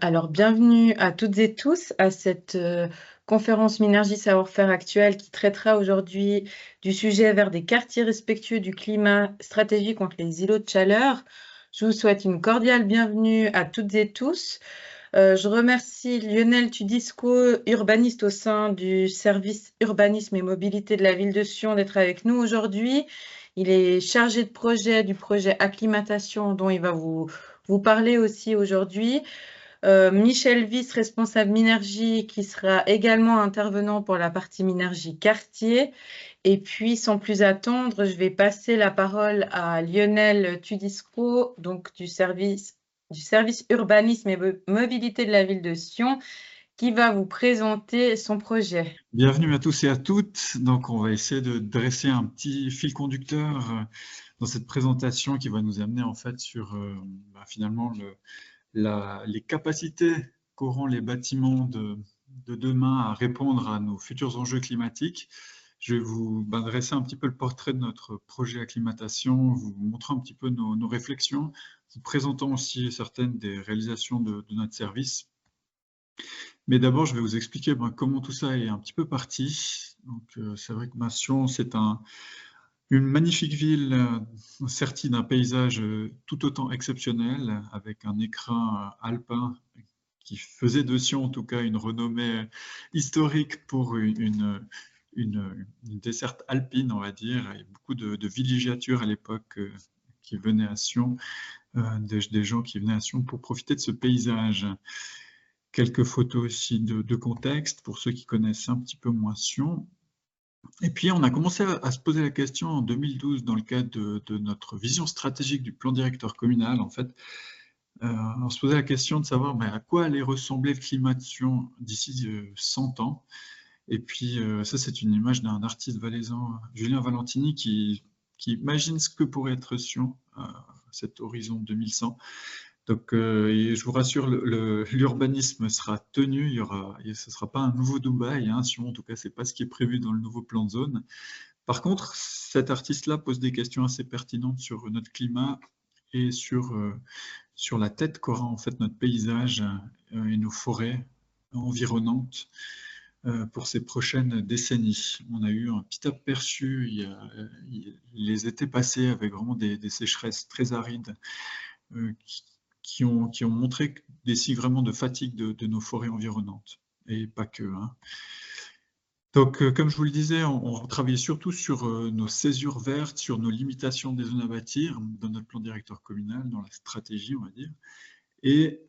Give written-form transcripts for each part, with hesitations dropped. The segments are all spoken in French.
Alors, bienvenue à toutes et tous à cette conférence Minergie Savoir-faire actuelle qui traitera aujourd'hui du sujet vers des quartiers respectueux du climat, stratégie contre les îlots de chaleur. Je vous souhaite une cordiale bienvenue à toutes et tous. Je remercie Lionel Tudisco, urbaniste au sein du service urbanisme et mobilité de la ville de Sion, d'être avec nous aujourd'hui. Il est chargé de projet du projet acclimatation dont il va vous parler aussi aujourd'hui. Michel Viss, responsable Minergie, qui sera également intervenant pour la partie Minergie quartier. Et puis, sans plus attendre, je vais passer la parole à Lionel Tudisco, donc du service urbanisme et mobilité de la ville de Sion, qui va vous présenter son projet. Bienvenue à tous et à toutes. Donc, on va essayer de dresser un petit fil conducteur dans cette présentation qui va nous amener en fait sur finalement les capacités qu'auront les bâtiments de demain à répondre à nos futurs enjeux climatiques. Je vais vous dresser un petit peu le portrait de notre projet acclimatation, vous montrer un petit peu nos réflexions, vous présentant aussi certaines des réalisations de notre service. Mais d'abord, je vais vous expliquer comment tout ça est un petit peu parti. Donc, c'est vrai que Sion, c'est une magnifique ville sertie d'un paysage tout autant exceptionnel, avec un écrin alpin qui faisait de Sion, en tout cas, une renommée historique pour une desserte alpine, on va dire. Il y a beaucoup de villégiatures à l'époque qui venaient à Sion, des gens qui venaient à Sion pour profiter de ce paysage. Quelques photos aussi de contexte pour ceux qui connaissent un petit peu moins Sion. Et puis, on a commencé à se poser la question en 2012 dans le cadre de notre vision stratégique du plan directeur communal. En fait, on se posait la question de savoir à quoi allait ressembler le climat de Sion d'ici 100 ans. Et puis, ça, c'est une image d'un artiste valaisan, Julien Valentini, qui imagine ce que pourrait être Sion à cet horizon 2100. Donc, je vous rassure, l'urbanisme sera tenu, ce ne sera pas un nouveau Dubaï, hein, Sion, en tout cas, ce n'est pas ce qui est prévu dans le nouveau plan de zone. Par contre, cet artiste-là pose des questions assez pertinentes sur notre climat et sur la tête qu'aura en fait notre paysage et nos forêts environnantes pour ces prochaines décennies. On a eu un petit aperçu les étés passés avec vraiment des sécheresses très arides qui ont montré des signes vraiment de fatigue de nos forêts environnantes, et pas que. Hein. Donc, comme je vous le disais, on travaillait surtout sur nos césures vertes, sur nos limitations des zones à bâtir, dans notre plan directeur communal, dans la stratégie, on va dire. Et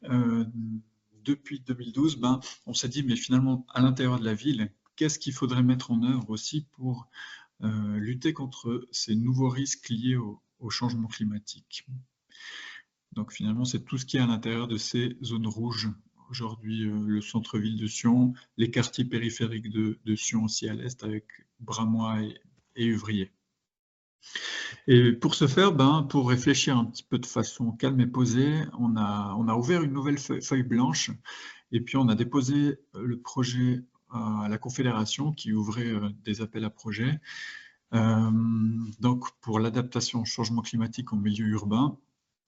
depuis 2012, on s'est dit, mais finalement, à l'intérieur de la ville, qu'est-ce qu'il faudrait mettre en œuvre aussi pour lutter contre ces nouveaux risques liés au changement climatique. Donc finalement, c'est tout ce qui est à l'intérieur de ces zones rouges. Aujourd'hui, le centre-ville de Sion, les quartiers périphériques de Sion aussi à l'est, avec Bramois et Uvrier. Et pour ce faire, pour réfléchir un petit peu de façon calme et posée, on a ouvert une nouvelle feuille blanche et puis on a déposé le projet à la Confédération qui ouvrait des appels à projets. Donc pour l'adaptation au changement climatique en milieu urbain.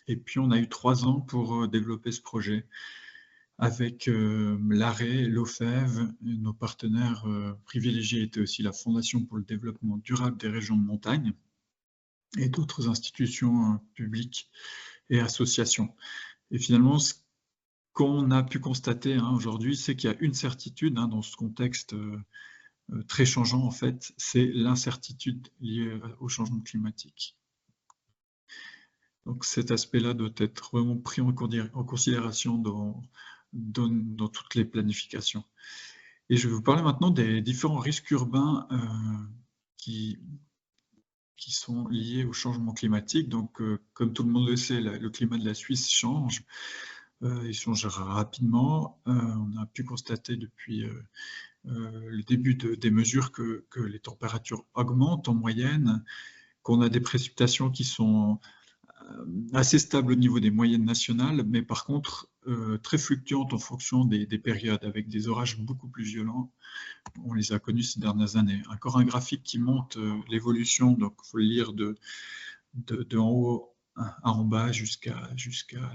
Et puis, on a eu 3 ans pour développer ce projet avec l'ARE, l'OFEV, nos partenaires privilégiés étaient aussi la Fondation pour le développement durable des régions de montagne et d'autres institutions publiques et associations. Et finalement, ce qu'on a pu constater aujourd'hui, c'est qu'il y a une certitude dans ce contexte très changeant, en fait, c'est l'incertitude liée au changement climatique. Donc cet aspect-là doit être vraiment pris en considération dans toutes les planifications. Et je vais vous parler maintenant des différents risques urbains qui sont liés au changement climatique. Donc, comme tout le monde le sait, le climat de la Suisse change. Il change rapidement. On a pu constater depuis le début des mesures que les températures augmentent en moyenne, qu'on a des précipitations qui sont assez stable au niveau des moyennes nationales, mais par contre très fluctuantes en fonction des périodes, avec des orages beaucoup plus violents. On les a connus ces dernières années. Encore un graphique qui montre l'évolution, donc il faut le lire de en haut en bas jusqu'à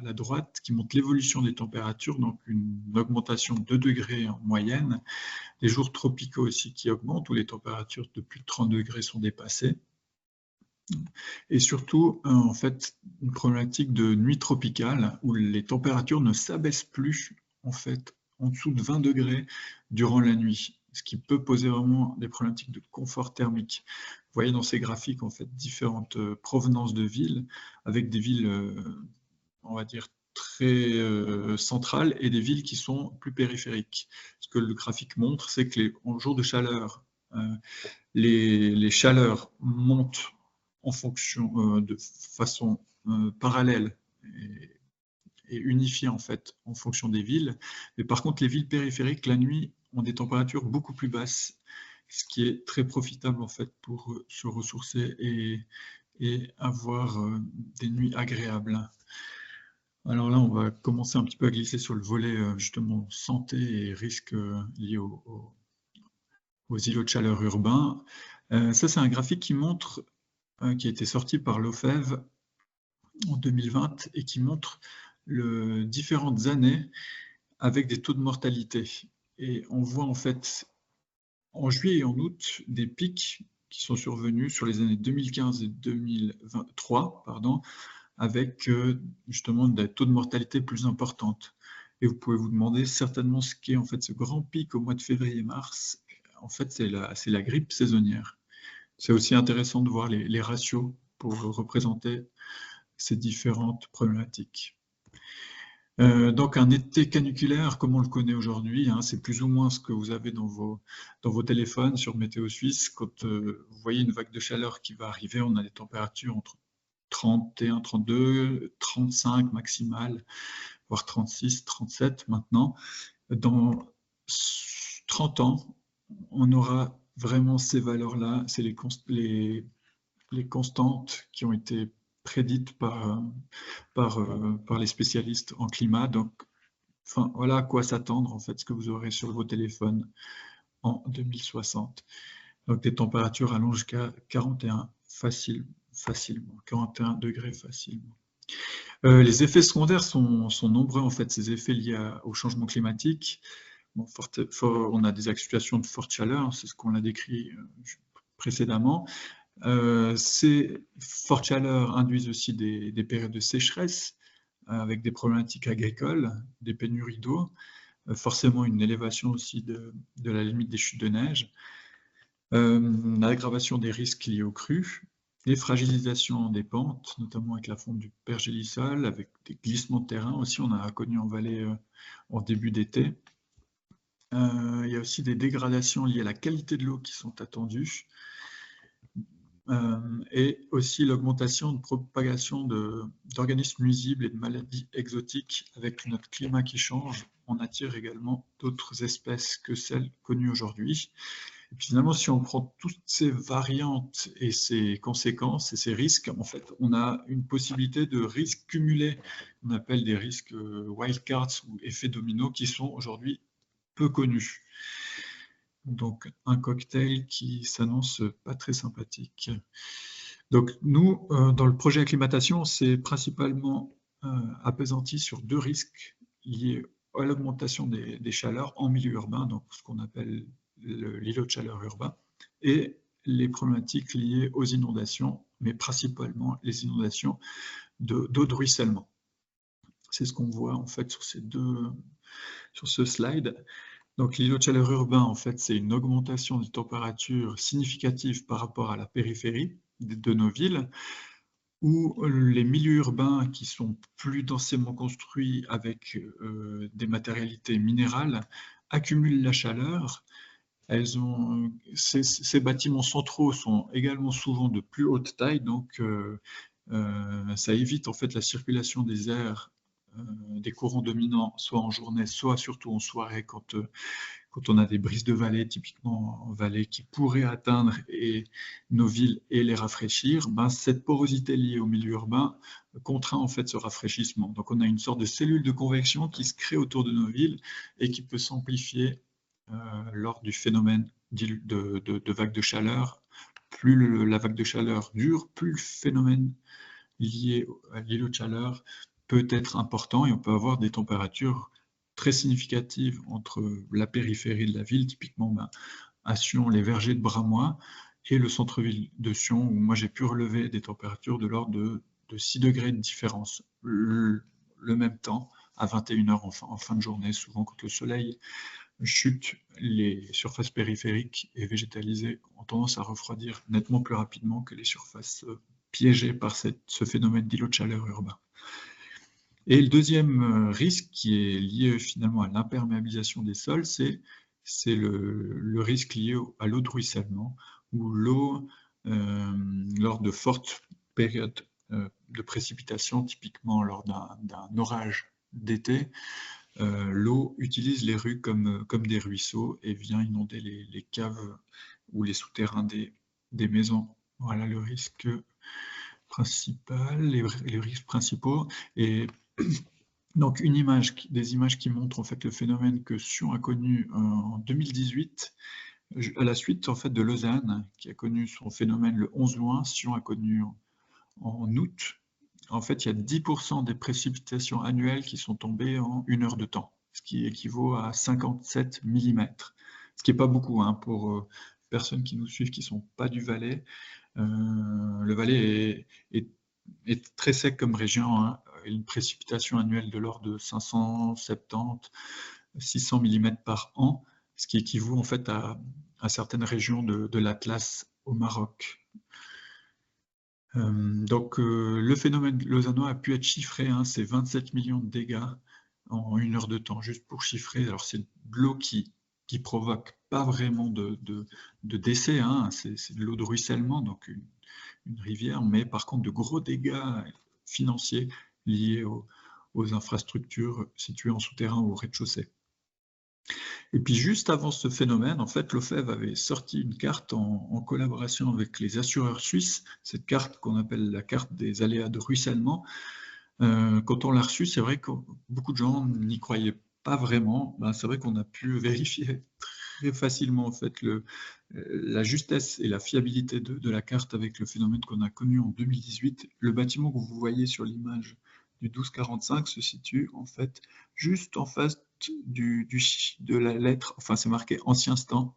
la droite, qui montre l'évolution des températures, donc une augmentation de 2 degrés en moyenne, les jours tropicaux aussi qui augmentent, où les températures de plus de 30 degrés sont dépassées, et surtout, en fait, une problématique de nuit tropicale, où les températures ne s'abaissent plus, en fait, en dessous de 20 degrés durant la nuit, ce qui peut poser vraiment des problématiques de confort thermique. Vous voyez dans ces graphiques, en fait, différentes provenances de villes, avec des villes, on va dire, très centrales et des villes qui sont plus périphériques. Ce que le graphique montre, c'est que en jour de chaleur, les chaleurs montent en fonction de façon parallèle et unifiée en fait en fonction des villes. Mais par contre, les villes périphériques, la nuit, ont des températures beaucoup plus basses, ce qui est très profitable en fait pour se ressourcer et avoir des nuits agréables. Alors là, on va commencer un petit peu à glisser sur le volet justement santé et risques liés aux îlots de chaleur urbains. Ça, c'est un graphique qui montre, qui a été sorti par l'OFEV en 2020 et qui montre différentes années avec des taux de mortalité. Et on voit en fait en juillet et en août des pics qui sont survenus sur les années 2015 et 2023, pardon, avec justement des taux de mortalité plus importantes. Et vous pouvez vous demander certainement ce qu'est en fait ce grand pic au mois de février-mars. En fait, c'est la grippe saisonnière. C'est aussi intéressant de voir les ratios pour représenter ces différentes problématiques. Donc un été caniculaire, comme on le connaît aujourd'hui, hein, c'est plus ou moins ce que vous avez dans vos téléphones sur Météo Suisse. Quand vous voyez une vague de chaleur qui va arriver, on a des températures entre 31, 32, 35 maximales, voire 36, 37 maintenant. Dans 30 ans, on aura vraiment ces valeurs-là, c'est les constantes qui ont été prédites par les spécialistes en climat. Donc, enfin, voilà à quoi s'attendre, en fait, ce que vous aurez sur vos téléphones en 2060. Donc, des températures allant jusqu'à 41 facilement, 41 degrés facilement. Les effets secondaires sont nombreux, en fait, ces effets liés au changement climatique. Bon, on a des situations de forte chaleur, c'est ce qu'on a décrit précédemment. Ces fortes chaleurs induisent aussi des périodes de sécheresse avec des problématiques agricoles, des pénuries d'eau, forcément une élévation aussi de la limite des chutes de neige, l'aggravation des risques liés aux crues, les fragilisations des pentes, notamment avec la fonte du pergélisol, avec des glissements de terrain aussi, on a connu en vallée en début d'été. Il y a aussi des dégradations liées à la qualité de l'eau qui sont attendues, et aussi l'augmentation de propagation d'organismes nuisibles et de maladies exotiques. Avec notre climat qui change, on attire également d'autres espèces que celles connues aujourd'hui. Et puis finalement, si on prend toutes ces variantes et ces conséquences et ces risques, en fait, on a une possibilité de risques cumulés, on appelle des risques wildcards ou effets dominos, qui sont aujourd'hui peu connus. Donc un cocktail qui s'annonce pas très sympathique. Donc nous, dans le projet acclimatation, c'est principalement appesanti sur deux risques liés à l'augmentation des chaleurs en milieu urbain, donc ce qu'on appelle l'îlot de chaleur urbain, et les problématiques liées aux inondations, mais principalement les inondations d'eau de ruissellement. C'est ce qu'on voit en fait sur ce slide. Donc l'îlot de chaleur urbain, en fait, c'est une augmentation de température significative par rapport à la périphérie de nos villes, où les milieux urbains qui sont plus densément construits avec des matérialités minérales accumulent la chaleur. Ces bâtiments centraux sont également souvent de plus haute taille, donc ça évite en fait la circulation des airs, des courants dominants, soit en journée, soit surtout en soirée, quand on a des brises de vallée, typiquement en vallée, qui pourraient atteindre nos villes et les rafraîchir, cette porosité liée au milieu urbain contraint en fait ce rafraîchissement. Donc on a une sorte de cellule de convection qui se crée autour de nos villes et qui peut s'amplifier lors du phénomène de vague de chaleur. Plus la vague de chaleur dure, plus le phénomène lié à l'îlot de chaleur peut être important et on peut avoir des températures très significatives entre la périphérie de la ville, typiquement à Sion, les vergers de Bramois, et le centre-ville de Sion, où moi j'ai pu relever des températures de l'ordre de 6 degrés de différence, le même temps, à 21h en fin de journée, souvent quand le soleil chute, les surfaces périphériques et végétalisées ont tendance à refroidir nettement plus rapidement que les surfaces piégées par ce phénomène d'îlot de chaleur urbain. Et le deuxième risque qui est lié finalement à l'imperméabilisation des sols, c'est le risque lié à l'eau de ruissellement, où l'eau, lors de fortes périodes de précipitation, typiquement lors d'un orage d'été, l'eau utilise les rues comme des ruisseaux et vient inonder les caves ou les souterrains des maisons. Voilà le risque principal, les risques principaux. Et donc des images qui montrent en fait le phénomène que Sion a connu en 2018, à la suite en fait de Lausanne, qui a connu son phénomène le 11 juin, Sion a connu en août. En fait, il y a 10% des précipitations annuelles qui sont tombées en 1 heure de temps, ce qui équivaut à 57 mm. Ce qui n'est pas beaucoup hein, pour personnes qui nous suivent qui ne sont pas du Valais. Le Valais est très sec comme région, hein, une précipitation annuelle de l'ordre de 570, 600 mm par an, ce qui équivaut en fait à certaines régions de l'Atlas au Maroc. Donc le phénomène lausannois a pu être chiffré, hein, c'est 27 millions de dégâts en 1 heure de temps, juste pour chiffrer. Alors c'est de l'eau qui provoque pas vraiment de décès, hein, c'est de l'eau de ruissellement, donc une rivière, mais par contre de gros dégâts financiers liés aux infrastructures situées en souterrain ou au rez-de-chaussée. Et puis juste avant ce phénomène, en fait, l'OFEV avait sorti une carte en collaboration avec les assureurs suisses, cette carte qu'on appelle la carte des aléas de ruissellement. Quand on l'a reçue, c'est vrai que beaucoup de gens n'y croyaient pas vraiment. Ben, c'est vrai qu'on a pu vérifier très facilement en fait, la justesse et la fiabilité de la carte avec le phénomène qu'on a connu en 2018. Le bâtiment que vous voyez sur l'image du 1245 se situe en fait juste en face de la lettre, enfin c'est marqué ancien stand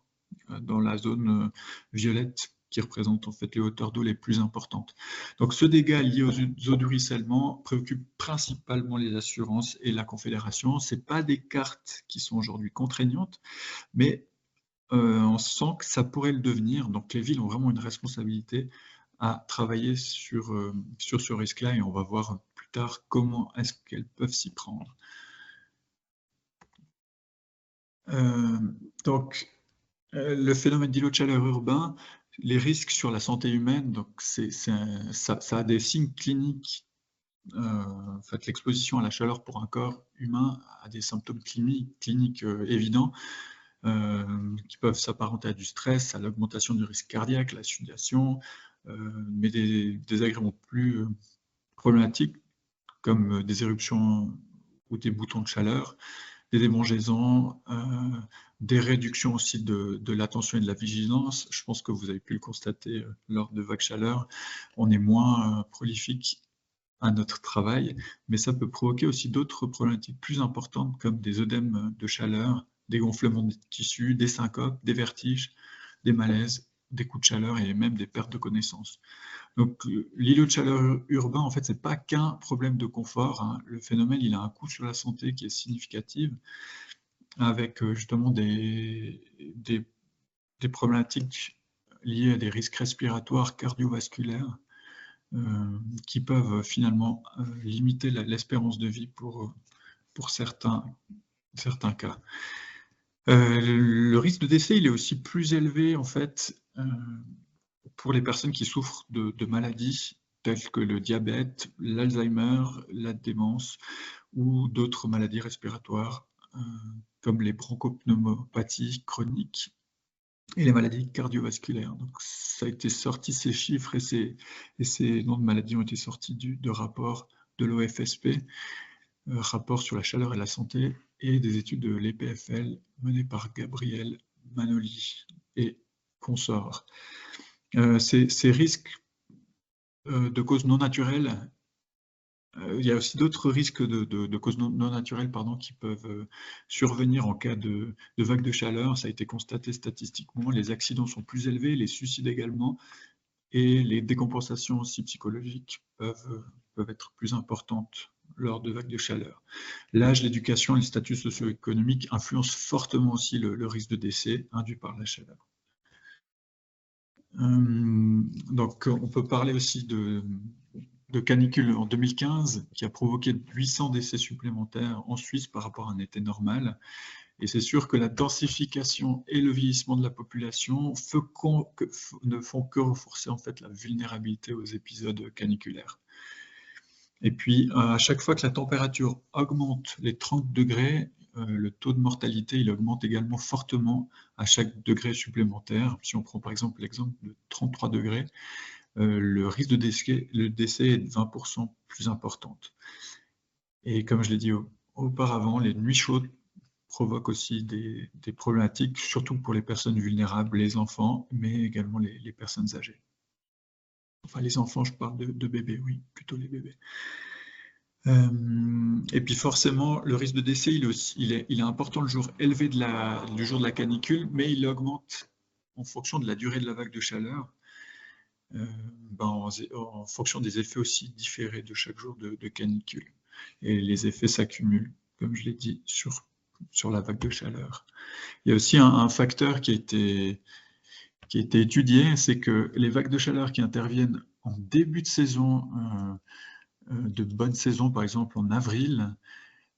dans la zone violette qui représente en fait les hauteurs d'eau les plus importantes. Donc ce dégât lié aux eaux de ruissellement préoccupe principalement les assurances et la Confédération. Ce n'est pas des cartes qui sont aujourd'hui contraignantes, mais on sent que ça pourrait le devenir. Donc les villes ont vraiment une responsabilité à travailler sur ce risque-là et on va voir plus tard comment est-ce qu'elles peuvent s'y prendre. Donc le phénomène d'îlot de chaleur urbain, les risques sur la santé humaine, donc ça a des signes cliniques. En fait, l'exposition à la chaleur pour un corps humain a des symptômes cliniques évidents qui peuvent s'apparenter à du stress, à l'augmentation du risque cardiaque, la sudation, mais des désagréments plus problématiques comme des éruptions ou des boutons de chaleur, des démangeaisons, des réductions aussi de l'attention et de la vigilance. Je pense que vous avez pu le constater lors de vagues chaleur. On est moins prolifique à notre travail, mais ça peut provoquer aussi d'autres problématiques plus importantes comme des œdèmes de chaleur, des gonflements de tissus, des syncopes, des vertiges, des malaises, des coups de chaleur et même des pertes de connaissance. Donc l'îlot de chaleur urbain, en fait, c'est pas qu'un problème de confort, hein. Le phénomène, il a un coût sur la santé qui est significatif, avec justement des problématiques liées à des risques respiratoires, cardiovasculaires, qui peuvent finalement limiter l'espérance de vie pour certains cas. Le risque de décès, il est aussi plus élevé en fait pour les personnes qui souffrent de maladies telles que le diabète, l'Alzheimer, la démence ou d'autres maladies respiratoires comme les bronchopneumopathies chroniques et les maladies cardiovasculaires. Donc, ça a été sorti, ces chiffres et ces noms de maladies ont été sortis de rapports de l'OFSP, rapport sur la chaleur et la santé, et des études de l'EPFL menées par Gabriel Manoli et consorts. Ces risques de causes non naturelles. Il y a aussi d'autres risques de causes non naturelles, pardon, qui peuvent survenir en cas de vagues de chaleur. Ça a été constaté statistiquement. Les accidents sont plus élevés, les suicides également, et les décompensations aussi psychologiques peuvent être plus importantes lors de vagues de chaleur. L'âge, l'éducation et le statut socio-économique influencent fortement aussi le risque de décès induit par la chaleur. Donc, on peut parler aussi de canicule en 2015 qui a provoqué 800 décès supplémentaires en Suisse par rapport à un été normal. Et c'est sûr que la densification et le vieillissement de la population ne font que renforcer en fait la vulnérabilité aux épisodes caniculaires. Et puis, à chaque fois que la température augmente les 30 degrés, le taux de mortalité il augmente également fortement à chaque degré supplémentaire. Si on prend par exemple l'exemple de 33 degrés, le risque de décès est de 20% plus importante. Et comme je l'ai dit auparavant, les nuits chaudes provoquent aussi des problématiques, surtout pour les personnes vulnérables, les enfants, mais également les personnes âgées. Enfin, les enfants, je parle de bébés, oui, plutôt les bébés. Et puis forcément, le risque de décès, il est important le jour élevé du jour de la canicule, mais il augmente en fonction de la durée de la vague de chaleur, en fonction des effets aussi différés de chaque jour de canicule. Et les effets s'accumulent, comme je l'ai dit, sur la vague de chaleur. Il y a aussi un facteur qui a été étudié, c'est que les vagues de chaleur qui interviennent en début de saison, de bonne saison, par exemple en avril,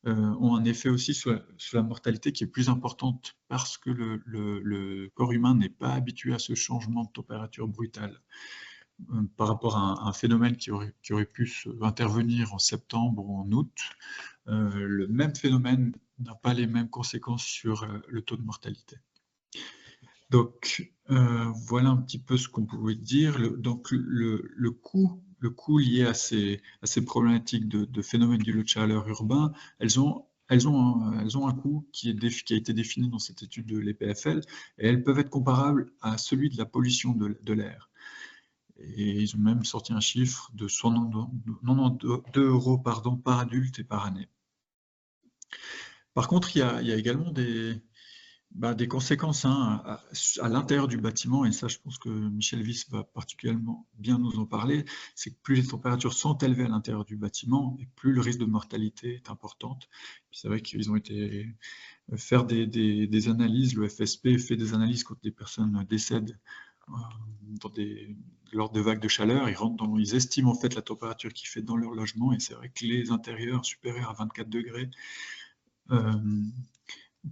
ont un effet aussi sur la mortalité qui est plus importante parce que le corps humain n'est pas habitué à ce changement de température brutale. Par rapport à un phénomène qui aurait pu intervenir en septembre ou en août, le même phénomène n'a pas les mêmes conséquences sur le taux de mortalité. Donc, voilà un petit peu ce qu'on pouvait dire. Donc, le coût lié à ces problématiques de phénomènes du lot de chaleur urbain, elles ont un coût qui a été défini dans cette étude de l'EPFL, et elles peuvent être comparables à celui de la pollution de l'air. Et ils ont même sorti un chiffre de 92 € par adulte et par année. Par contre, il y a également des conséquences à l'intérieur du bâtiment, et ça je pense que Michel Wyss va particulièrement bien nous en parler, c'est que plus les températures sont élevées à l'intérieur du bâtiment, et plus le risque de mortalité est importante. C'est vrai qu'ils ont été faire des analyses, le FSP fait des analyses quand des personnes décèdent lors de vagues de chaleur, ils estiment en fait la température qu'il fait dans leur logement, et c'est vrai que les intérieurs supérieurs à 24 degrés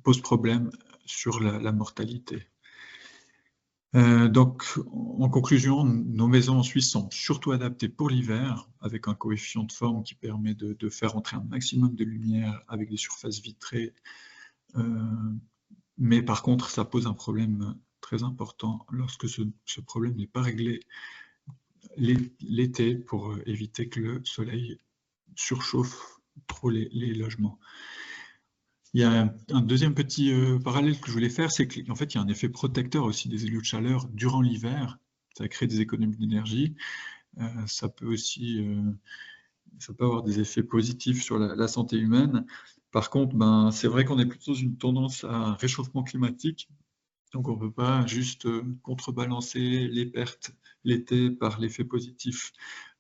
posent problème sur la mortalité. Donc, en conclusion, nos maisons en Suisse sont surtout adaptées pour l'hiver, avec un coefficient de forme qui permet de faire entrer un maximum de lumière avec des surfaces vitrées. Mais par contre, ça pose un problème très important lorsque ce problème n'est pas réglé l'été pour éviter que le soleil surchauffe trop les logements. Il y a un deuxième petit parallèle que je voulais faire, c'est qu'en fait, il y a un effet protecteur aussi des îlots de chaleur durant l'hiver. Ça crée des économies d'énergie. Ça peut avoir des effets positifs sur la santé humaine. Par contre, c'est vrai qu'on est plutôt dans une tendance à un réchauffement climatique. Donc, on ne peut pas juste contrebalancer les pertes l'été par l'effet positif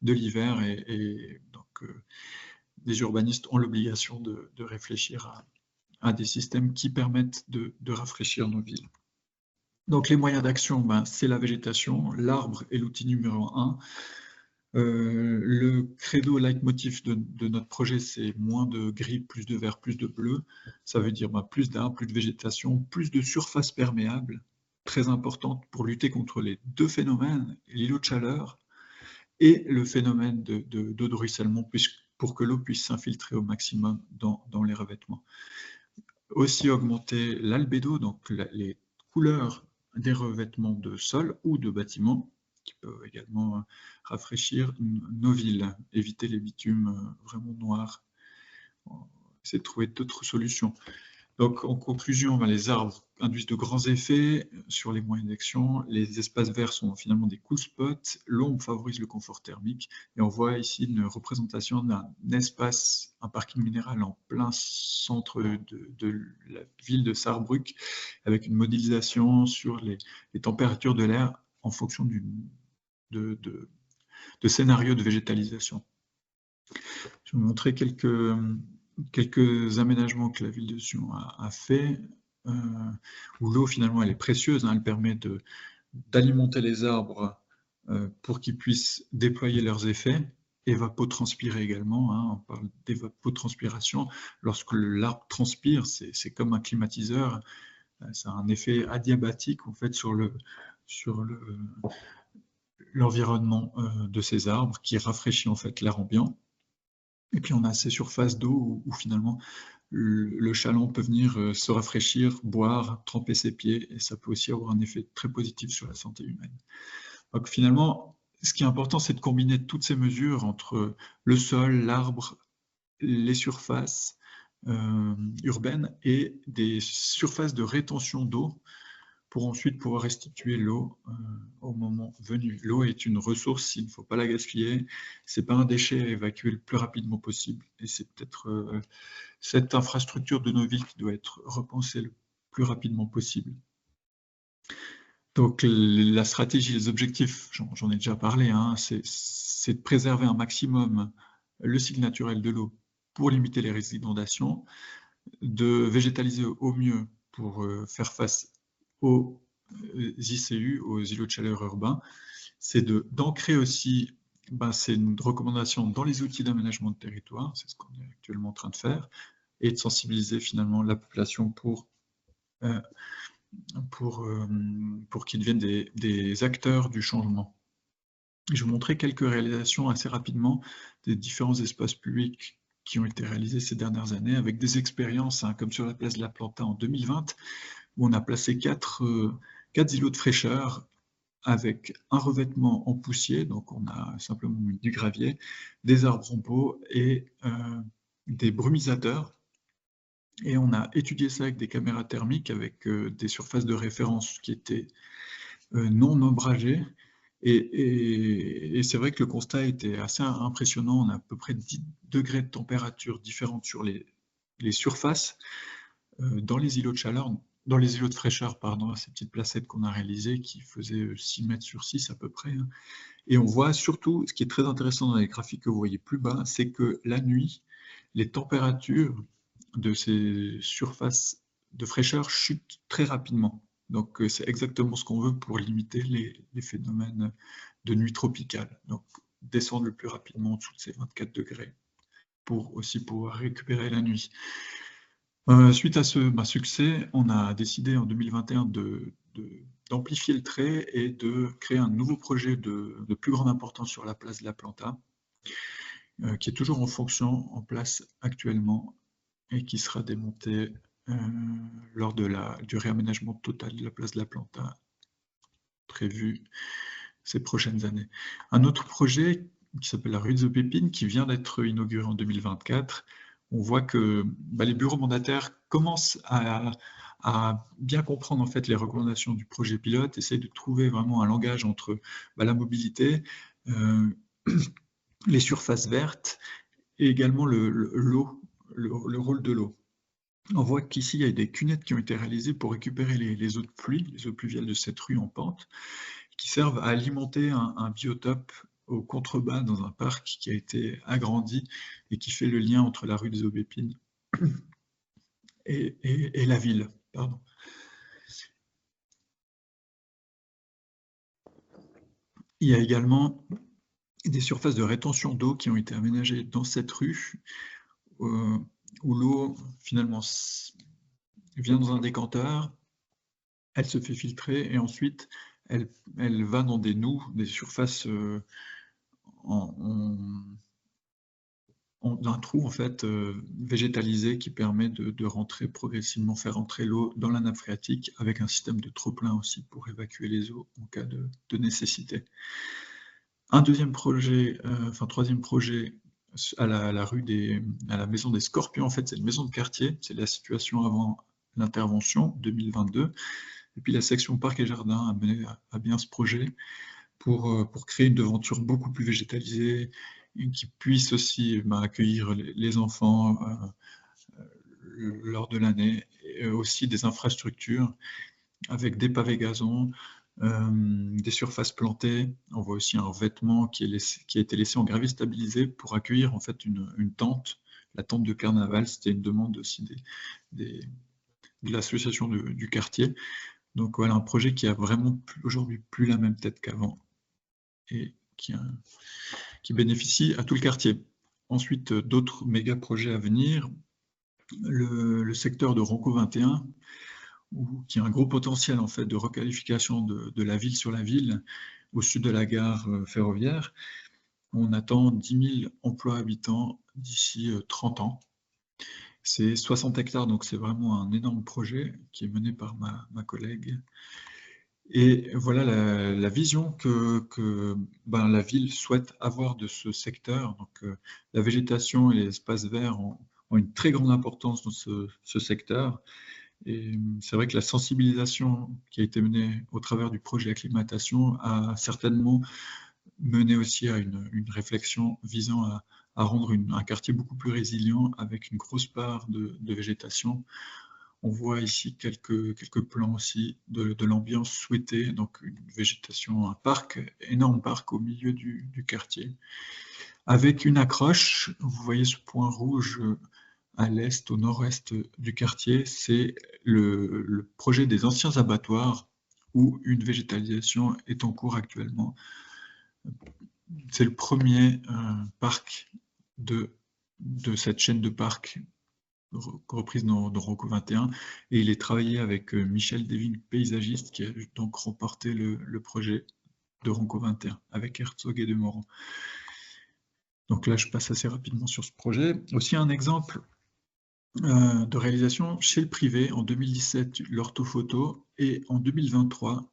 de l'hiver. Et donc, les urbanistes ont l'obligation de réfléchir à des systèmes qui permettent de rafraîchir nos villes. Donc les moyens d'action, c'est la végétation, l'arbre est l'outil numéro 1. Le credo leitmotiv de notre projet, c'est moins de gris, plus de vert, plus de bleu. Ça veut dire plus d'arbres, plus de végétation, plus de surface perméable, très importante pour lutter contre les deux phénomènes, l'îlot de chaleur et le phénomène d'eau de ruissellement, pour que l'eau puisse s'infiltrer au maximum dans les revêtements. Aussi augmenter l'albédo, donc les couleurs des revêtements de sol ou de bâtiments, qui peuvent également rafraîchir nos villes, éviter les bitumes vraiment noirs, essayer de trouver d'autres solutions. Donc, en conclusion, les arbres induisent de grands effets sur les moyens d'action. Les espaces verts sont finalement des cool spots. L'ombre favorise le confort thermique. Et on voit ici une représentation d'un espace, un parking minéral en plein centre de la ville de Sarrebruck, avec une modélisation sur les températures de l'air en fonction de scénarios de végétalisation. Je vais vous montrer quelques aménagements que la ville de Sion a fait, où l'eau finalement elle est précieuse, hein, elle permet d'alimenter les arbres pour qu'ils puissent déployer leurs effets, évapotranspirer également, hein, on parle d'évapotranspiration. Lorsque l'arbre transpire, c'est comme un climatiseur, ça a un effet adiabatique en fait sur l'environnement de ces arbres qui rafraîchit en fait l'air ambiant. Et puis on a ces surfaces d'eau où finalement le chaland peut venir se rafraîchir, boire, tremper ses pieds, et ça peut aussi avoir un effet très positif sur la santé humaine. Donc finalement, ce qui est important, c'est de combiner toutes ces mesures entre le sol, l'arbre, les surfaces urbaines et des surfaces de rétention d'eau pour ensuite pouvoir restituer l'eau au moment venu. L'eau est une ressource, il ne faut pas la gaspiller, c'est pas un déchet à évacuer le plus rapidement possible, et c'est peut-être cette infrastructure de nos villes qui doit être repensée le plus rapidement possible. Donc la stratégie, les objectifs, j'en ai déjà parlé, hein, c'est de préserver un maximum le cycle naturel de l'eau pour limiter les risques d'inondation, de végétaliser au mieux pour faire face aux ICU, aux îlots de chaleur urbains, c'est d'ancrer aussi, c'est une recommandation dans les outils d'aménagement de territoire, c'est ce qu'on est actuellement en train de faire, et de sensibiliser finalement la population pour qu'ils deviennent des acteurs du changement. Je vais vous montrer quelques réalisations assez rapidement des différents espaces publics qui ont été réalisés ces dernières années avec des expériences, hein, comme sur la place de la Planta en 2020, où on a placé 4 îlots de fraîcheur avec un revêtement en poussier, donc on a simplement mis du gravier, des arbres en pot et des brumisateurs. Et on a étudié ça avec des caméras thermiques, avec des surfaces de référence qui étaient non ombragées. Et c'est vrai que le constat était assez impressionnant. On a à peu près 10 degrés de température différentes sur les surfaces dans les îlots de chaleur, dans les îlots de fraîcheur, pardon, ces petites placettes qu'on a réalisées qui faisaient 6 mètres sur 6 à peu près. Hein. Et on voit surtout, ce qui est très intéressant dans les graphiques que vous voyez plus bas, c'est que la nuit, les températures de ces surfaces de fraîcheur chutent très rapidement. Donc c'est exactement ce qu'on veut pour limiter les phénomènes de nuit tropicale. Donc descendre le plus rapidement en dessous de ces 24 degrés pour aussi pouvoir récupérer la nuit. Suite à ce succès, on a décidé en 2021 d'amplifier le trait et de créer un nouveau projet de plus grande importance sur la place de la Planta, qui est toujours en place actuellement et qui sera démonté lors du réaménagement total de la place de la Planta prévu ces prochaines années. Un autre projet qui s'appelle la rue des Aubépines, qui vient d'être inauguré en 2024, on voit que les bureaux mandataires commencent à bien comprendre en fait les recommandations du projet pilote, essayent de trouver vraiment un langage entre la mobilité, les surfaces vertes et également le rôle de l'eau. On voit qu'ici, il y a des cunettes qui ont été réalisées pour récupérer les eaux de pluie, les eaux pluviales de cette rue en pente, qui servent à alimenter un biotope au contrebas dans un parc qui a été agrandi et qui fait le lien entre la rue des Aubépines et la ville. Pardon. Il y a également des surfaces de rétention d'eau qui ont été aménagées dans cette rue, où l'eau finalement vient dans un décanteur, elle se fait filtrer et ensuite elle va dans des noues, des surfaces d'un trou en fait végétalisé qui permet de rentrer progressivement, faire entrer l'eau dans la nappe phréatique avec un système de trop-plein aussi pour évacuer les eaux en cas de nécessité. Un deuxième projet, troisième projet à la maison des Scorpions, en fait c'est une maison de quartier, c'est la situation l'intervention 2022. Et puis la section Parc et Jardin a mené à bien ce projet pour créer une devanture beaucoup plus végétalisée, et qui puisse aussi accueillir les enfants lors de l'année, et aussi des infrastructures avec des pavés gazons, des surfaces plantées. On voit aussi un revêtement qui a été laissé en gravier stabilisé pour accueillir en fait une tente, la tente de carnaval. C'était une demande aussi de l'association du quartier. Donc voilà, un projet qui a vraiment aujourd'hui plus la même tête qu'avant et qui bénéficie à tout le quartier. Ensuite, d'autres méga projets à venir. Le secteur de Ronco 21, qui a un gros potentiel en fait de requalification de la ville sur la ville, au sud de la gare ferroviaire. On attend 10 000 emplois habitants d'ici 30 ans. C'est 60 hectares, donc c'est vraiment un énorme projet qui est mené par ma collègue. Et voilà la vision que la ville souhaite avoir de ce secteur. Donc, la végétation et les espaces verts ont une très grande importance dans ce secteur. Et c'est vrai que la sensibilisation qui a été menée au travers du projet acclimatation a certainement mené aussi à une réflexion visant à rendre un quartier beaucoup plus résilient avec une grosse part de végétation. On voit ici quelques plans aussi de l'ambiance souhaitée, donc une végétation, un parc, énorme parc au milieu du quartier, avec une accroche. Vous voyez ce point rouge à l'est, au nord-est du quartier, c'est le projet des anciens abattoirs où une végétalisation est en cours actuellement. C'est le premier parc de cette chaîne de parcs reprise dans Ronco 21, et il est travaillé avec Michel Devin, paysagiste, qui a donc remporté le projet de Ronco 21 avec Herzog et Demorand. Donc là, je passe assez rapidement sur ce projet. Aussi un exemple de réalisation chez le privé, en 2017, l'orthophoto, et en 2023,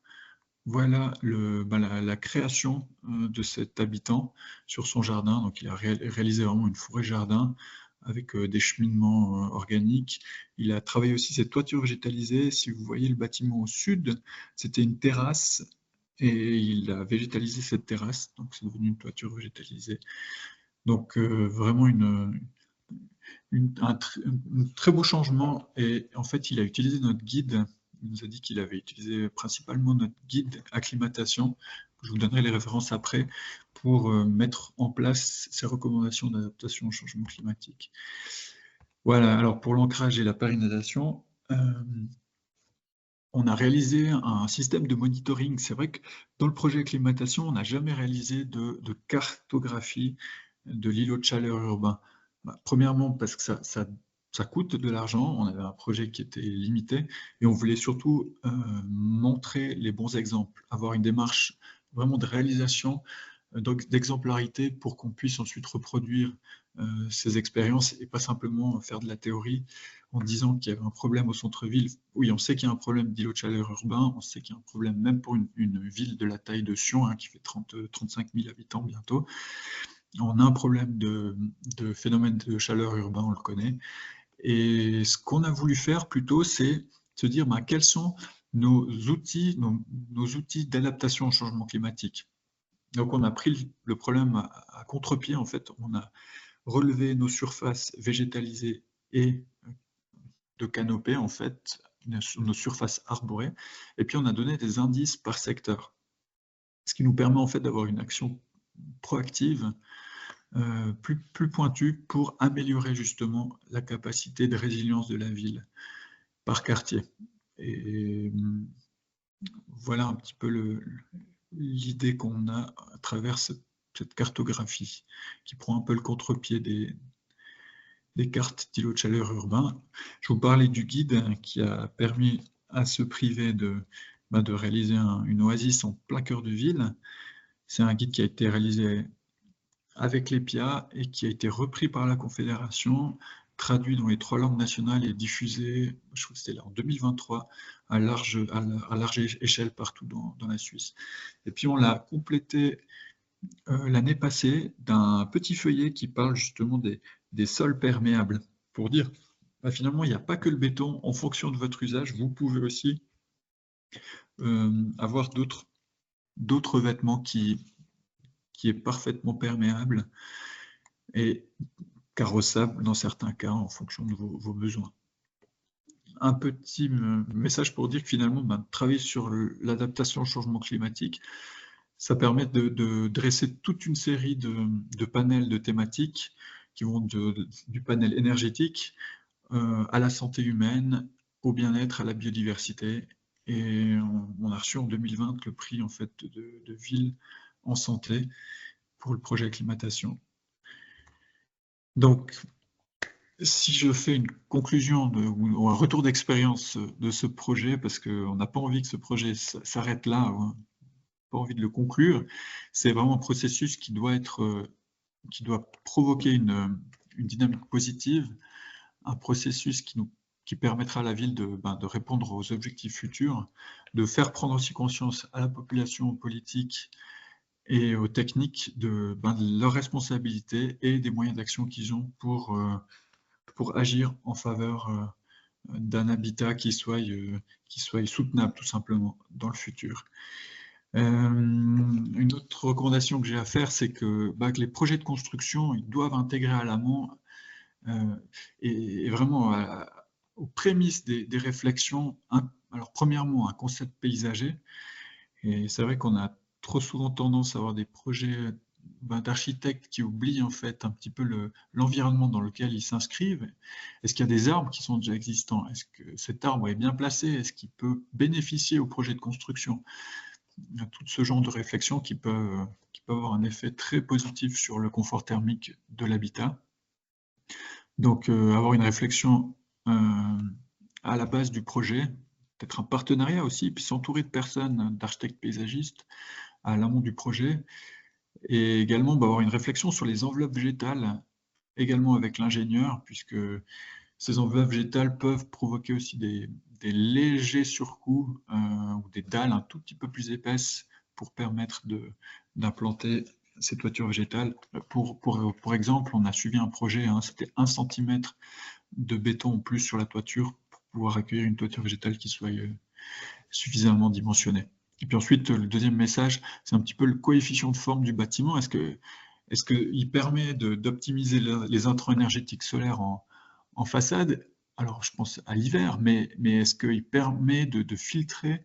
voilà la création de cet habitant sur son jardin. Donc il a réalisé vraiment une forêt-jardin avec des cheminements organiques. Il a travaillé aussi cette toiture végétalisée. Si vous voyez le bâtiment au sud, c'était une terrasse et il a végétalisé cette terrasse. Donc c'est devenu une toiture végétalisée. Donc vraiment un très beau changement. Et en fait, il a utilisé notre guide. Il nous a dit qu'il avait utilisé principalement notre guide acclimatation. Je vous donnerai les références après pour mettre en place ces recommandations d'adaptation au changement climatique. Voilà, alors pour l'ancrage et la pérennisation, on a réalisé un système de monitoring. C'est vrai que dans le projet acclimatation, on n'a jamais réalisé de cartographie de l'îlot de chaleur urbain. Premièrement, parce que ça coûte de l'argent. On avait un projet qui était limité et on voulait surtout montrer les bons exemples, avoir une démarche vraiment de réalisation, d'exemplarité pour qu'on puisse ensuite reproduire ces expériences et pas simplement faire de la théorie en disant qu'il y avait un problème au centre-ville. Oui, on sait qu'il y a un problème d'îlot de chaleur urbain, on sait qu'il y a un problème même pour une ville de la taille de Sion, qui fait 35 000 habitants bientôt. On a un problème de phénomène de chaleur urbain, on le connaît. Et ce qu'on a voulu faire plutôt, c'est se dire quels sont nos outils d'adaptation au changement climatique. Donc on a pris le problème à contre-pied, en fait. On a relevé nos surfaces végétalisées et de canopées, en fait, nos surfaces arborées, et puis on a donné des indices par secteur. Ce qui nous permet en fait d'avoir une action proactive, plus pointue pour améliorer justement la capacité de résilience de la ville par quartier. Et voilà un petit peu l'idée qu'on a à travers cette cartographie qui prend un peu le contre-pied des cartes d'îlots de chaleur urbain. Je vous parlais du guide qui a permis à ce privé de réaliser une oasis en plein cœur de ville. C'est un guide qui a été réalisé avec l'EPIA et qui a été repris par la Confédération, traduit dans les 3 langues nationales et diffusé, je crois que c'était là en 2023, à large échelle partout dans la Suisse. Et puis on l'a complété l'année passée d'un petit feuillet qui parle justement des sols perméables, pour dire finalement, il n'y a pas que le béton. En fonction de votre usage, vous pouvez aussi avoir d'autres vêtements qui est parfaitement perméable et carrossable dans certains cas en fonction de vos besoins. Un petit message pour dire que finalement, travailler sur l'adaptation au changement climatique, ça permet de dresser toute une série de panels de thématiques qui vont du panel énergétique à la santé humaine, au bien-être, à la biodiversité. Et on a reçu en 2020 le prix en fait, de ville en santé pour le projet acclimatation. Donc, si je fais une conclusion ou un retour d'expérience de ce projet, parce qu'on n'a pas envie que ce projet s'arrête là, on n'a pas envie de le conclure, c'est vraiment un processus qui doit provoquer une dynamique positive, un processus qui permettra à la ville de répondre aux objectifs futurs, de faire prendre aussi conscience à la population, aux politiques et aux techniques de leurs responsabilités et des moyens d'action qu'ils ont pour agir en faveur d'un habitat qui soit soutenable tout simplement dans le futur. Une autre recommandation que j'ai à faire, c'est que les projets de construction, ils doivent intégrer à l'amont et vraiment aux prémices des réflexions, alors premièrement un concept paysager, et c'est vrai qu'on a trop souvent tendance à avoir des projets d'architectes qui oublient en fait un petit peu l'environnement dans lequel ils s'inscrivent. Est-ce qu'il y a des arbres qui sont déjà existants? Est-ce que cet arbre est bien placé? Est-ce qu'il peut bénéficier au projet de construction? Il y a tout ce genre de réflexion qui peut avoir un effet très positif sur le confort thermique de l'habitat. Donc avoir une réflexion à la base du projet, peut-être un partenariat aussi, puis s'entourer de personnes, d'architectes paysagistes à l'amont du projet, et également avoir une réflexion sur les enveloppes végétales, également avec l'ingénieur, puisque ces enveloppes végétales peuvent provoquer aussi des légers surcoûts ou des dalles un tout petit peu plus épaisses pour permettre d'implanter ces toitures végétales. Pour exemple, on a suivi un projet, c'était 1 cm de béton en plus sur la toiture pour pouvoir accueillir une toiture végétale qui soit suffisamment dimensionnée. Et puis ensuite, le deuxième message, c'est un petit peu le coefficient de forme du bâtiment. Est-ce qu'il permet d'optimiser les intrants énergétiques solaires en façade? Alors, je pense à l'hiver, mais est-ce qu'il permet de filtrer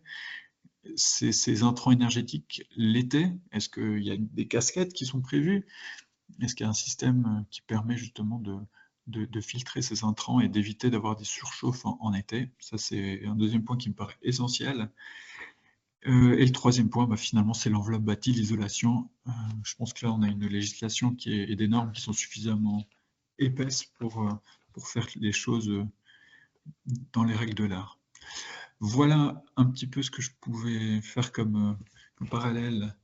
ces intrants énergétiques l'été? Est-ce qu'il y a des casquettes qui sont prévues? Est-ce qu'il y a un système qui permet justement de filtrer ces intrants et d'éviter d'avoir des surchauffes en été? Ça, c'est un deuxième point qui me paraît essentiel. Et le troisième point, finalement, c'est l'enveloppe bâtie, l'isolation. Je pense que là, on a une législation et des normes qui sont suffisamment épaisses pour faire les choses dans les règles de l'art. Voilà un petit peu ce que je pouvais faire comme parallèle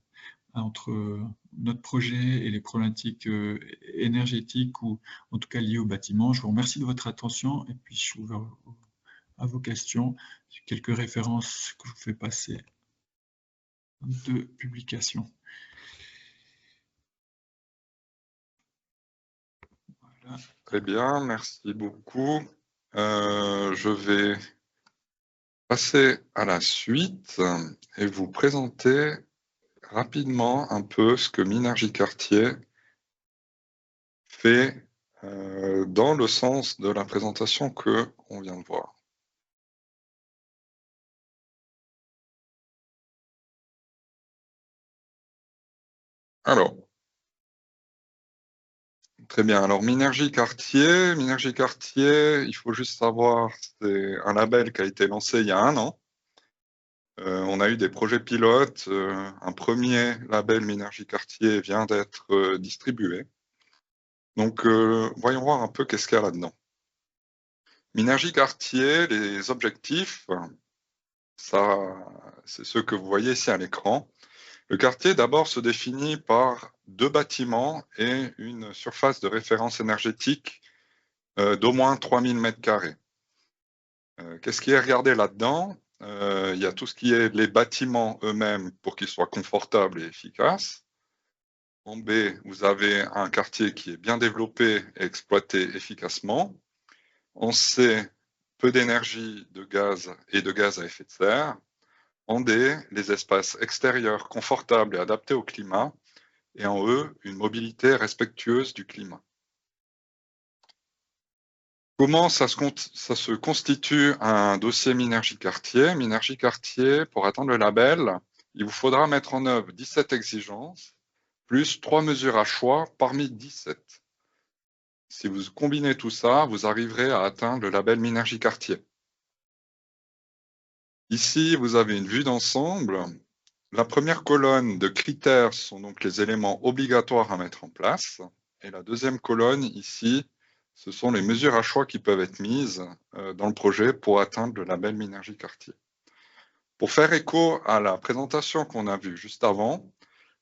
entre notre projet et les problématiques énergétiques ou en tout cas liées au bâtiment. Je vous remercie de votre attention et puis je suis ouvert à vos questions. Quelques références que je vous fais passer de publication. Voilà. Très bien, merci beaucoup. Je vais passer à la suite et vous présenter rapidement un peu ce que Minergie Quartier fait dans le sens de la présentation qu'on vient de voir. Alors, très bien. Alors, Minergie Quartier, il faut juste savoir, c'est un label qui a été lancé il y a 1 an. On a eu des projets pilotes. Un premier label Minergie Quartier vient d'être distribué. Donc, voyons voir un peu qu'est-ce qu'il y a là-dedans. Minergie Quartier, les objectifs, ça, c'est ceux que vous voyez ici à l'écran. Le quartier, d'abord, se définit par 2 bâtiments et une surface de référence énergétique d'au moins 3000 m². Qu'est-ce qui est regardé là-dedans? Il y a tout ce qui est les bâtiments eux-mêmes pour qu'ils soient confortables et efficaces. En B, vous avez un quartier qui est bien développé et exploité efficacement. En C, peu d'énergie de gaz et de gaz à effet de serre. En D, les espaces extérieurs confortables et adaptés au climat. Et en E, une mobilité respectueuse du climat. Comment ça se constitue un dossier Minergie-Cartier? Minergie-Cartier, pour atteindre le label, il vous faudra mettre en œuvre 17 exigences, plus 3 mesures à choix parmi 17. Si vous combinez tout ça, vous arriverez à atteindre le label Minergie-Cartier. Ici, vous avez une vue d'ensemble. La première colonne de critères sont donc les éléments obligatoires à mettre en place. Et la deuxième colonne, ici, ce sont les mesures à choix qui peuvent être mises dans le projet pour atteindre le label Minergie-Cartier. Pour faire écho à la présentation qu'on a vue juste avant,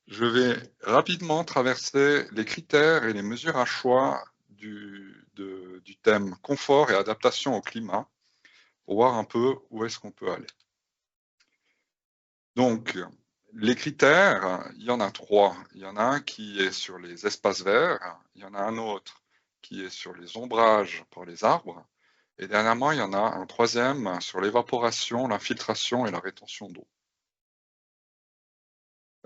je vais rapidement traverser les critères et les mesures à choix du thème confort et adaptation au climat pour voir un peu où est-ce qu'on peut aller. Donc, les critères, il y en a 3. Il y en a un qui est sur les espaces verts, il y en a un autre qui est sur les ombrages par les arbres, et dernièrement, il y en a un troisième sur l'évaporation, l'infiltration et la rétention d'eau.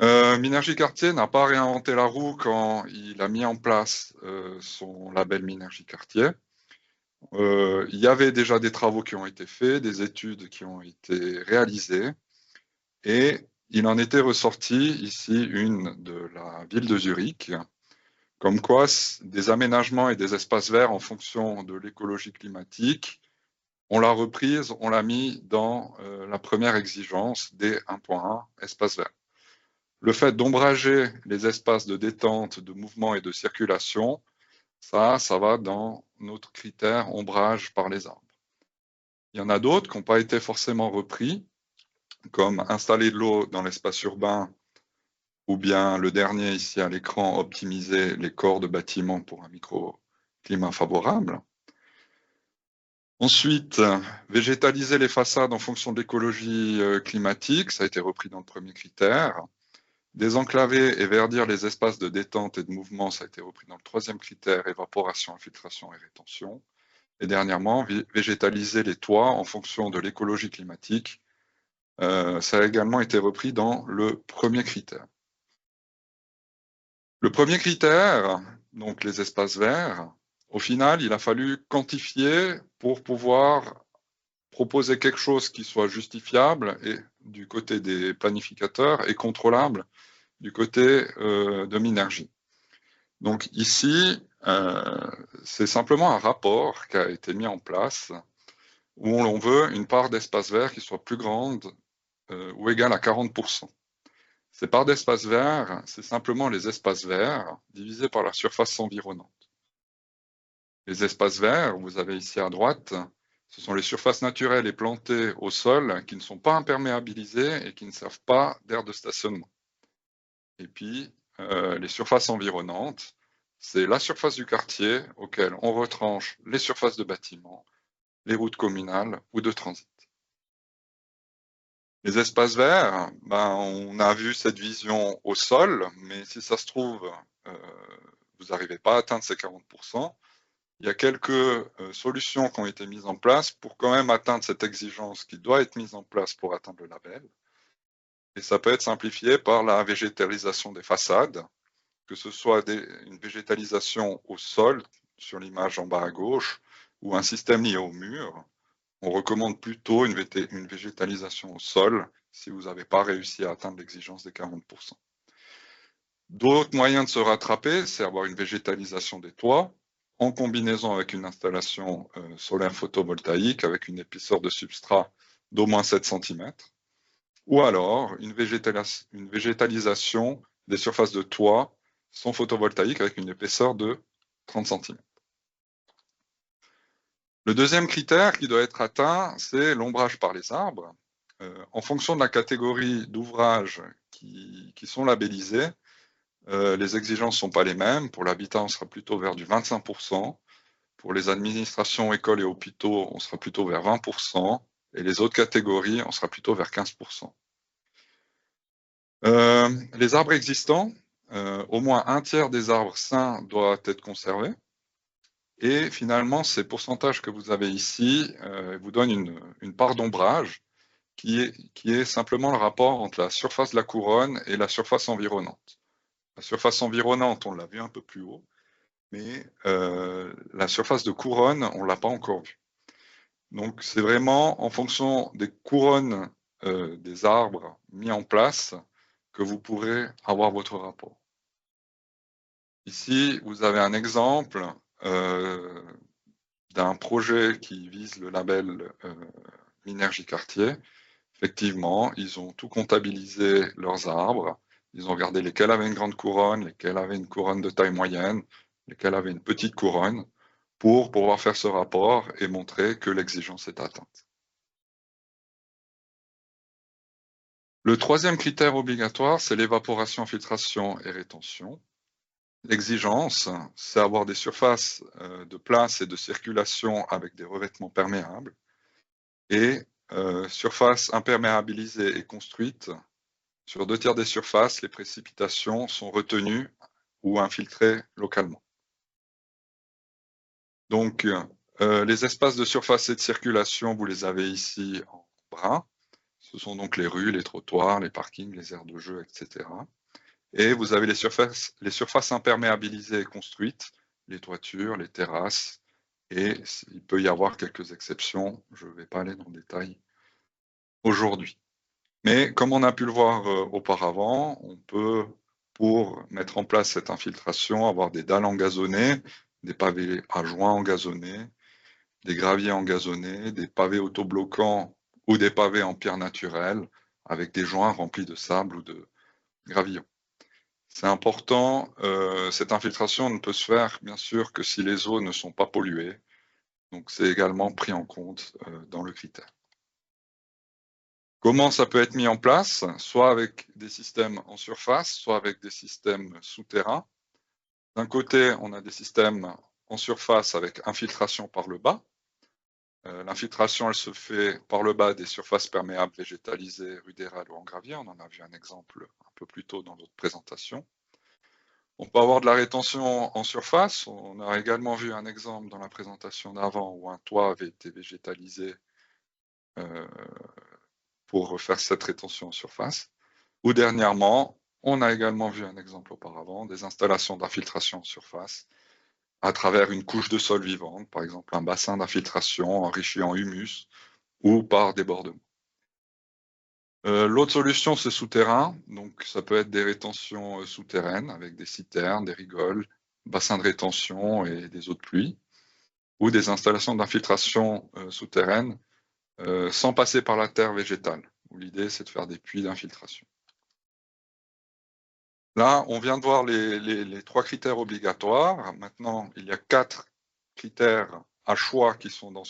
Minergie-Cartier n'a pas réinventé la roue quand il a mis en place son label Minergie-Cartier. Il y avait déjà des travaux qui ont été faits, des études qui ont été réalisées, et il en était ressorti ici une de la ville de Zurich, comme quoi des aménagements et des espaces verts en fonction de l'écologie climatique, on l'a reprise, on l'a mis dans la première exigence des 1.1 espaces verts. Le fait d'ombrager les espaces de détente, de mouvement et de circulation, ça va dans notre critère ombrage par les arbres. Il y en a d'autres qui n'ont pas été forcément repris, comme installer de l'eau dans l'espace urbain, ou bien le dernier ici à l'écran, optimiser les corps de bâtiments pour un microclimat favorable. Ensuite, végétaliser les façades en fonction de l'écologie climatique, ça a été repris dans le premier critère. Désenclaver et verdir les espaces de détente et de mouvement, ça a été repris dans le troisième critère, évaporation, infiltration et rétention. Et dernièrement, végétaliser les toits en fonction de l'écologie climatique, ça a également été repris dans le premier critère. Le premier critère, donc les espaces verts, au final, il a fallu quantifier pour pouvoir proposer quelque chose qui soit justifiable et du côté des planificateurs et contrôlable du côté de Minergie. Donc ici, c'est simplement un rapport qui a été mis en place où on veut une part d'espace vert qui soit plus grande ou égale à 40%. Ces parts d'espace vert, c'est simplement les espaces verts divisés par la surface environnante. Les espaces verts, vous avez ici à droite, ce sont les surfaces naturelles et plantées au sol qui ne sont pas imperméabilisées et qui ne servent pas d'aire de stationnement. Et puis, les surfaces environnantes, c'est la surface du quartier auquel on retranche les surfaces de bâtiments, les routes communales ou de transit. Les espaces verts, on a vu cette vision au sol, mais si ça se trouve, vous n'arrivez pas à atteindre ces 40%. Il y a quelques solutions qui ont été mises en place pour quand même atteindre cette exigence qui doit être mise en place pour atteindre le label. Et ça peut être simplifié par la végétalisation des façades, que ce soit une végétalisation au sol, sur l'image en bas à gauche, ou un système lié au mur. On recommande plutôt une végétalisation au sol si vous n'avez pas réussi à atteindre l'exigence des 40%. D'autres moyens de se rattraper, c'est avoir une végétalisation des toits, en combinaison avec une installation solaire photovoltaïque avec une épaisseur de substrat d'au moins 7 cm, ou alors une végétalisation des surfaces de toit sans photovoltaïque avec une épaisseur de 30 cm. Le deuxième critère qui doit être atteint, c'est l'ombrage par les arbres. En fonction de la catégorie d'ouvrages qui sont labellisés, les exigences ne sont pas les mêmes. Pour l'habitat, on sera plutôt vers du 25%. Pour les administrations, écoles et hôpitaux, on sera plutôt vers 20%. Et les autres catégories, on sera plutôt vers 15%. Les arbres existants, au moins un tiers des arbres sains doit être conservé. Et finalement, ces pourcentages que vous avez ici vous donnent une part d'ombrage qui est simplement le rapport entre la surface de la couronne et la surface environnante. La surface environnante, on l'a vu un peu plus haut, mais la surface de couronne, on ne l'a pas encore vue. Donc, c'est vraiment en fonction des couronnes des arbres mis en place que vous pourrez avoir votre rapport. Ici, vous avez un exemple d'un projet qui vise le label Minergie Quartier. Effectivement, ils ont tout comptabilisé leurs arbres. Ils ont regardé lesquels avaient une grande couronne, lesquels avaient une couronne de taille moyenne, lesquels avaient une petite couronne, pour pouvoir faire ce rapport et montrer que l'exigence est atteinte. Le troisième critère obligatoire, c'est l'évaporation, filtration et rétention. L'exigence, c'est avoir des surfaces de place et de circulation avec des revêtements perméables et surfaces imperméabilisées et construites. Sur 2/3 des surfaces, les précipitations sont retenues ou infiltrées localement. Donc, les espaces de surface et de circulation, vous les avez ici en brun. Ce sont donc les rues, les trottoirs, les parkings, les aires de jeu, etc. Et vous avez les surfaces imperméabilisées et construites, les toitures, les terrasses, et il peut y avoir quelques exceptions. Je ne vais pas aller dans le détail aujourd'hui. Mais comme on a pu le voir auparavant, on peut, pour mettre en place cette infiltration, avoir des dalles engazonnées, des pavés à joints engazonnés, des graviers engazonnés, des pavés autobloquants ou des pavés en pierre naturelle avec des joints remplis de sable ou de gravillon. C'est important, cette infiltration ne peut se faire bien sûr que si les eaux ne sont pas polluées, donc c'est également pris en compte dans le critère. Comment ça peut être mis en place? Soit avec des systèmes en surface, soit avec des systèmes souterrains. D'un côté, on a des systèmes en surface avec infiltration par le bas. L'infiltration, elle se fait par le bas des surfaces perméables végétalisées, rudérales ou en gravier. On en a vu un exemple un peu plus tôt dans notre présentation. On peut avoir de la rétention en surface. On a également vu un exemple dans la présentation d'avant où un toit avait été végétalisé pour faire cette rétention en surface. Ou dernièrement, on a également vu un exemple auparavant, des installations d'infiltration en surface à travers une couche de sol vivante, par exemple un bassin d'infiltration enrichi en humus ou par débordement. L'autre solution, c'est souterrain. Donc, ça peut être des rétentions souterraines avec des citernes, des rigoles, bassins de rétention et des eaux de pluie, ou des installations d'infiltration souterraines sans passer par la terre végétale, où l'idée, c'est de faire des puits d'infiltration. Là, on vient de voir les 3 critères obligatoires. Maintenant, il y a 4 critères à choix qui sont dans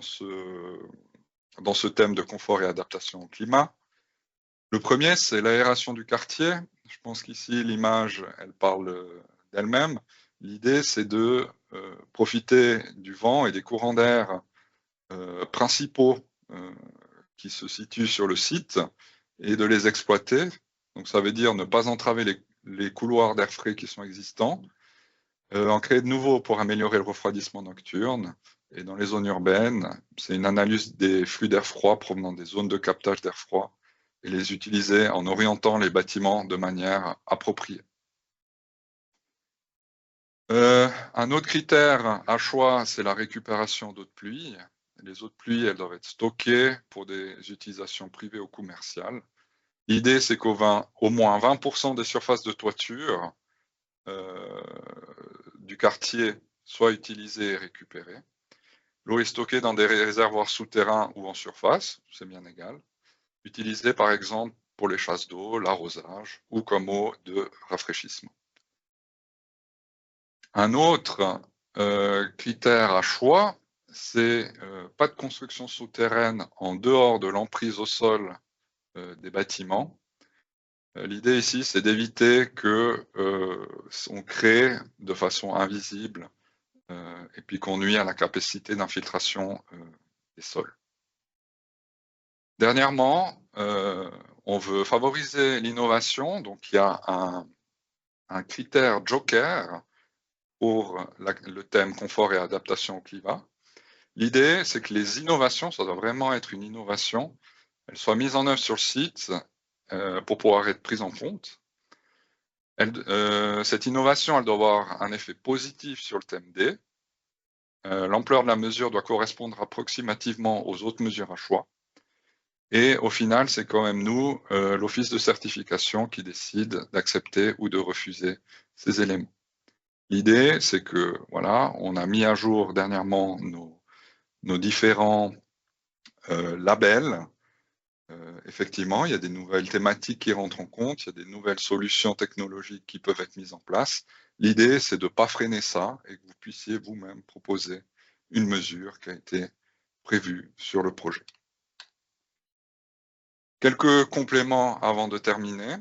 ce thème de confort et adaptation au climat. Le premier, c'est l'aération du quartier. Je pense qu'ici, l'image, elle parle d'elle-même. L'idée, c'est de profiter du vent et des courants d'air principaux qui se situent sur le site et de les exploiter. Donc, ça veut dire ne pas entraver les couloirs d'air frais qui sont existants, en créer de nouveaux pour améliorer le refroidissement nocturne. Et dans les zones urbaines, c'est une analyse des flux d'air froid provenant des zones de captage d'air froid et les utiliser en orientant les bâtiments de manière appropriée. Un autre critère à choix, c'est la récupération d'eau de pluie. Les eaux de pluie, elles doivent être stockées pour des utilisations privées ou commerciales. L'idée, c'est qu'au moins 20% des surfaces de toiture du quartier soient utilisées et récupérées. L'eau est stockée dans des réservoirs souterrains ou en surface, c'est bien égal. Utilisée par exemple pour les chasses d'eau, l'arrosage ou comme eau de rafraîchissement. Un autre critère à choix, c'est pas de construction souterraine en dehors de l'emprise au sol des bâtiments. L'idée ici, c'est d'éviter qu'on crée de façon invisible et puis qu'on nuit à la capacité d'infiltration des sols. Dernièrement, on veut favoriser l'innovation, donc il y a un critère joker pour le thème confort et adaptation au climat. L'idée, c'est que les innovations, ça doit vraiment être une innovation, elles soient mises en œuvre sur le site pour pouvoir être prises en compte. Cette innovation, elle doit avoir un effet positif sur le thème D. L'ampleur de la mesure doit correspondre approximativement aux autres mesures à choix. Et au final, c'est quand même nous, l'office de certification, qui décide d'accepter ou de refuser ces éléments. L'idée, c'est que voilà, on a mis à jour dernièrement nos différents labels. Effectivement, il y a des nouvelles thématiques qui rentrent en compte, il y a des nouvelles solutions technologiques qui peuvent être mises en place. L'idée, c'est de ne pas freiner ça et que vous puissiez vous-même proposer une mesure qui a été prévue sur le projet. Quelques compléments avant de terminer.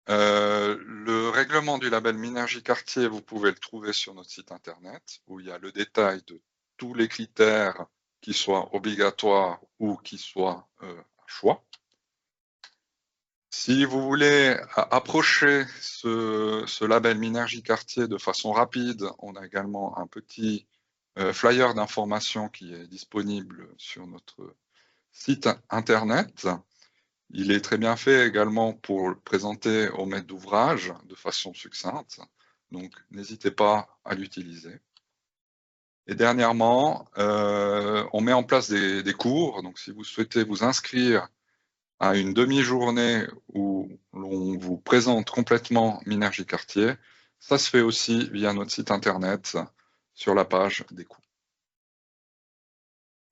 Le règlement du label Minergie Quartier, vous pouvez le trouver sur notre site internet, où il y a le détail de tous les critères qui soient obligatoires ou qui soient à choix. Si vous voulez approcher ce label Minergie Quartier de façon rapide, on a également un petit flyer d'information qui est disponible sur notre site internet. Il est très bien fait également pour le présenter au maître d'ouvrage de façon succincte, donc n'hésitez pas à l'utiliser. Et dernièrement, on met en place des cours, donc si vous souhaitez vous inscrire à une demi-journée où l'on vous présente complètement Minergie Quartier, ça se fait aussi via notre site internet sur la page des cours.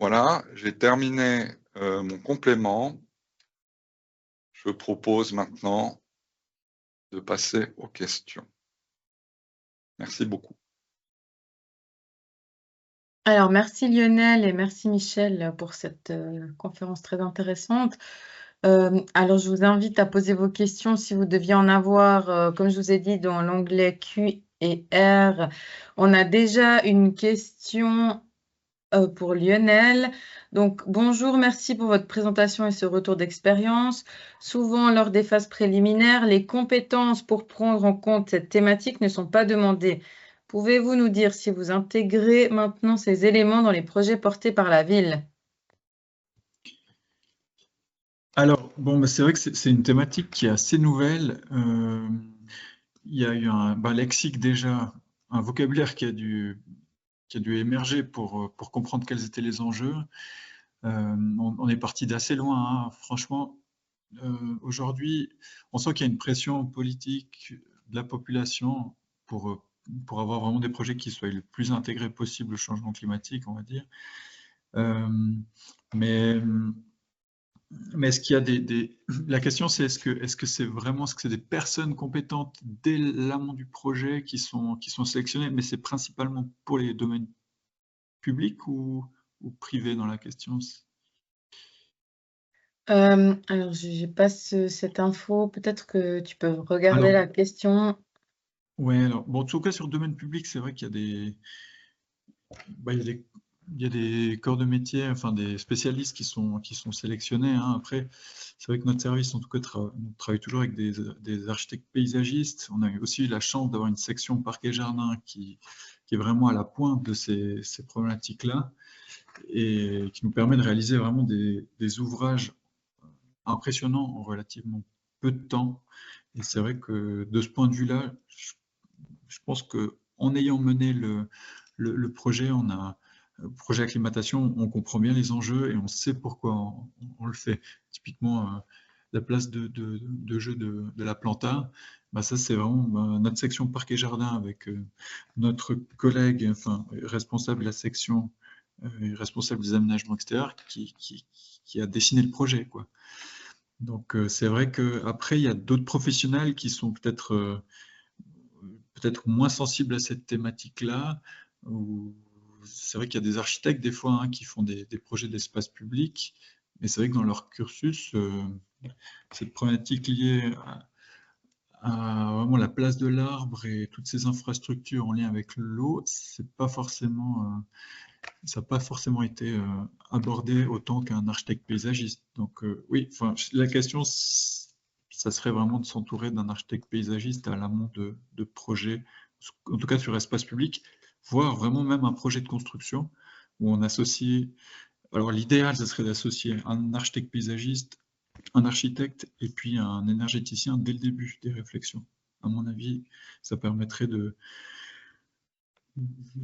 Voilà, j'ai terminé mon complément. Je propose maintenant de passer aux questions. Merci beaucoup. Alors, merci Lionel et merci Michel pour cette conférence très intéressante. Alors, je vous invite à poser vos questions si vous deviez en avoir, comme je vous ai dit, dans l'onglet Q et R. On a déjà une question pour Lionel. Donc, bonjour, merci pour votre présentation et ce retour d'expérience. Souvent, lors des phases préliminaires, les compétences pour prendre en compte cette thématique ne sont pas demandées. Pouvez-vous nous dire si vous intégrez maintenant ces éléments dans les projets portés par la ville? Alors, bon, c'est vrai que c'est une thématique qui est assez nouvelle. Il y a eu un lexique déjà, un vocabulaire qui a dû émerger pour comprendre quels étaient les enjeux. On est parti d'assez loin, hein. Franchement, aujourd'hui, on sent qu'il y a une pression politique de la population pour avoir vraiment des projets qui soient le plus intégrés possible au changement climatique, on va dire. Mais est-ce qu'il y a la question, c'est est-ce que c'est vraiment des personnes compétentes dès l'amont du projet qui sont sélectionnées, mais c'est principalement pour les domaines publics ou privés dans la question? Alors, je n'ai pas cette info. Peut-être que tu peux regarder Alors, la question. ouais, alors, bon, en tout cas, sur le domaine public, c'est vrai qu'il y a il y a des corps de métier, enfin des spécialistes qui sont sélectionnés, hein. Après, c'est vrai que notre service, en tout cas, travaille toujours avec des architectes paysagistes. On a aussi eu la chance d'avoir une section parc et jardin qui est vraiment à la pointe de ces problématiques-là et qui nous permet de réaliser vraiment des ouvrages impressionnants en relativement peu de temps. Et c'est vrai que de ce point de vue-là, je pense qu'en ayant mené le projet, projet acclimatation, on comprend bien les enjeux et on sait pourquoi on le fait. Typiquement, la place de jeu de la Planta, ça c'est vraiment notre section parc et jardin avec notre collègue, enfin responsable de la section, responsable des aménagements extérieurs, qui a dessiné le projet, quoi. Donc c'est vrai qu'après, il y a d'autres professionnels qui sont peut-être moins sensibles à cette thématique-là. C'est vrai qu'il y a des architectes des fois, hein, qui font des projets d'espace public, mais c'est vrai que dans leur cursus, cette problématique liée à vraiment la place de l'arbre et toutes ces infrastructures en lien avec l'eau, ça n'a pas forcément été abordé autant qu'un architecte paysagiste. Donc oui, la question, ça serait vraiment de s'entourer d'un architecte paysagiste à l'amont de projets en tout cas sur espace public, voire vraiment même un projet de construction où on associe, alors l'idéal, ce serait d'associer un architecte paysagiste, un architecte et puis un énergéticien dès le début des réflexions. À mon avis, ça permettrait de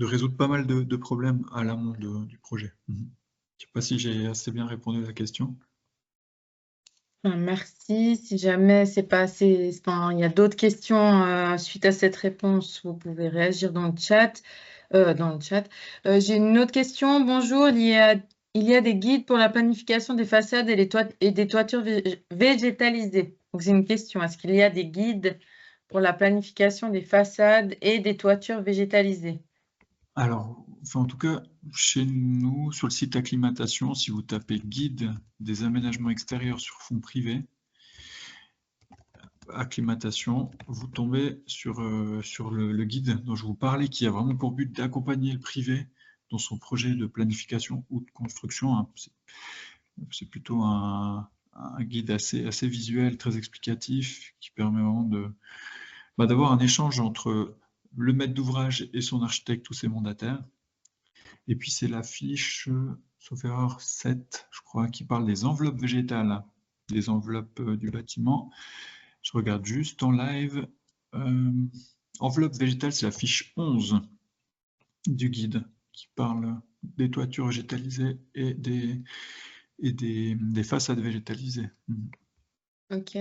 résoudre pas mal de problèmes à l'amont du projet. Je ne sais pas si j'ai assez bien répondu à la question. Merci. Si jamais c'est pas assez, enfin, il y a d'autres questions suite à cette réponse, vous pouvez réagir dans le chat. J'ai une autre question. Bonjour, il y a des guides pour la planification des façades et des toitures végétalisées. Donc c'est une question. Est-ce qu'il y a des guides pour la planification des façades et des toitures végétalisées? Alors, enfin, en tout cas, chez nous, sur le site acclimatation, si vous tapez guide des aménagements extérieurs sur fonds privés, acclimatation, vous tombez sur le guide dont je vous parlais, qui a vraiment pour but d'accompagner le privé dans son projet de planification ou de construction. Hein. C'est plutôt un guide assez visuel, très explicatif, qui permet vraiment d'avoir un échange entre le maître d'ouvrage et son architecte ou ses mandataires. Et puis c'est la fiche, sauf erreur 7, je crois, qui parle des enveloppes végétales, des enveloppes du bâtiment. Je regarde juste en live. Enveloppe végétale, c'est la fiche 11 du guide qui parle des toitures végétalisées et des façades végétalisées. Ok.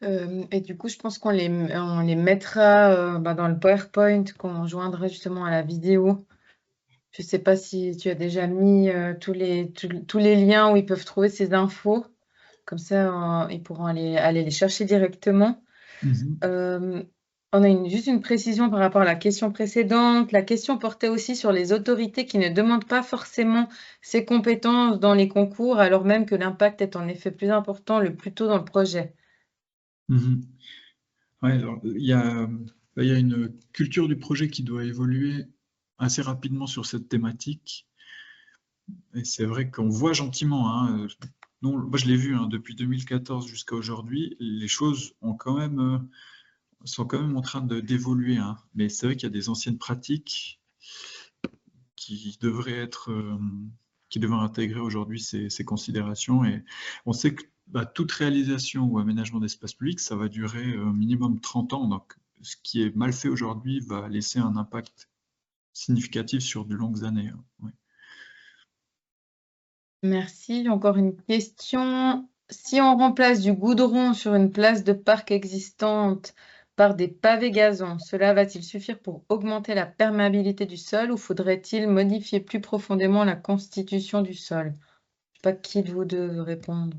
Et du coup, je pense qu'on les mettra dans le PowerPoint qu'on joindra justement à la vidéo. Je ne sais pas si tu as déjà mis tous les liens où ils peuvent trouver ces infos. Comme ça, ils pourront aller les chercher directement. On a juste une précision par rapport à la question précédente. La question portait aussi sur les autorités qui ne demandent pas forcément ces compétences dans les concours, alors même que l'impact est en effet plus important le plus tôt dans le projet. Ouais, alors, il y a une culture du projet qui doit évoluer assez rapidement sur cette thématique. Et c'est vrai qu'on voit gentiment, hein, moi je l'ai vu hein, depuis 2014 jusqu'à aujourd'hui, les choses ont sont quand même en train d'évoluer. Hein. Mais c'est vrai qu'il y a des anciennes pratiques qui devraient intégrer aujourd'hui ces considérations. Et on sait que toute réalisation ou aménagement d'espace public, ça va durer minimum 30 ans. Donc, ce qui est mal fait aujourd'hui va laisser un impact significatif sur de longues années. Hein. Ouais. Merci. Encore une question. Si on remplace du goudron sur une place de parc existante par des pavés gazon, cela va-t-il suffire pour augmenter la perméabilité du sol ou faudrait-il modifier plus profondément la constitution du sol? Je ne sais pas qui de vous deux veut répondre.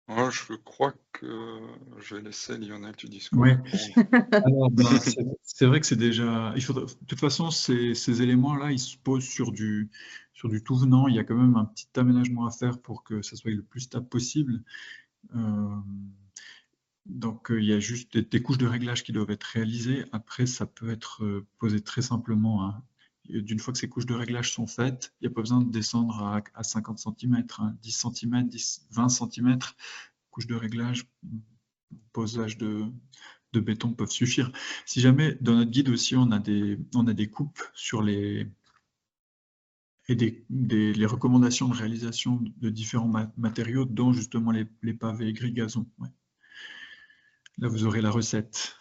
Moi, je crois que je vais laisser Lionel du discours. Ouais. Alors, c'est vrai que c'est déjà. De toute façon, ces éléments-là, ils se posent sur du tout venant. Il y a quand même un petit aménagement à faire pour que ça soit le plus stable possible. Donc, il y a juste des couches de réglage qui doivent être réalisées. Après, ça peut être posé très simplement. Hein. D'une fois que ces couches de réglage sont faites, il n'y a pas besoin de descendre à 50 cm, hein, 10 cm, 20 cm. Couches de réglage, posage de béton peuvent suffire. Si jamais, dans notre guide aussi, on a des coupes sur les recommandations de réalisation de différents matériaux, dont justement les pavés gris gazon. Ouais. Là, vous aurez la recette.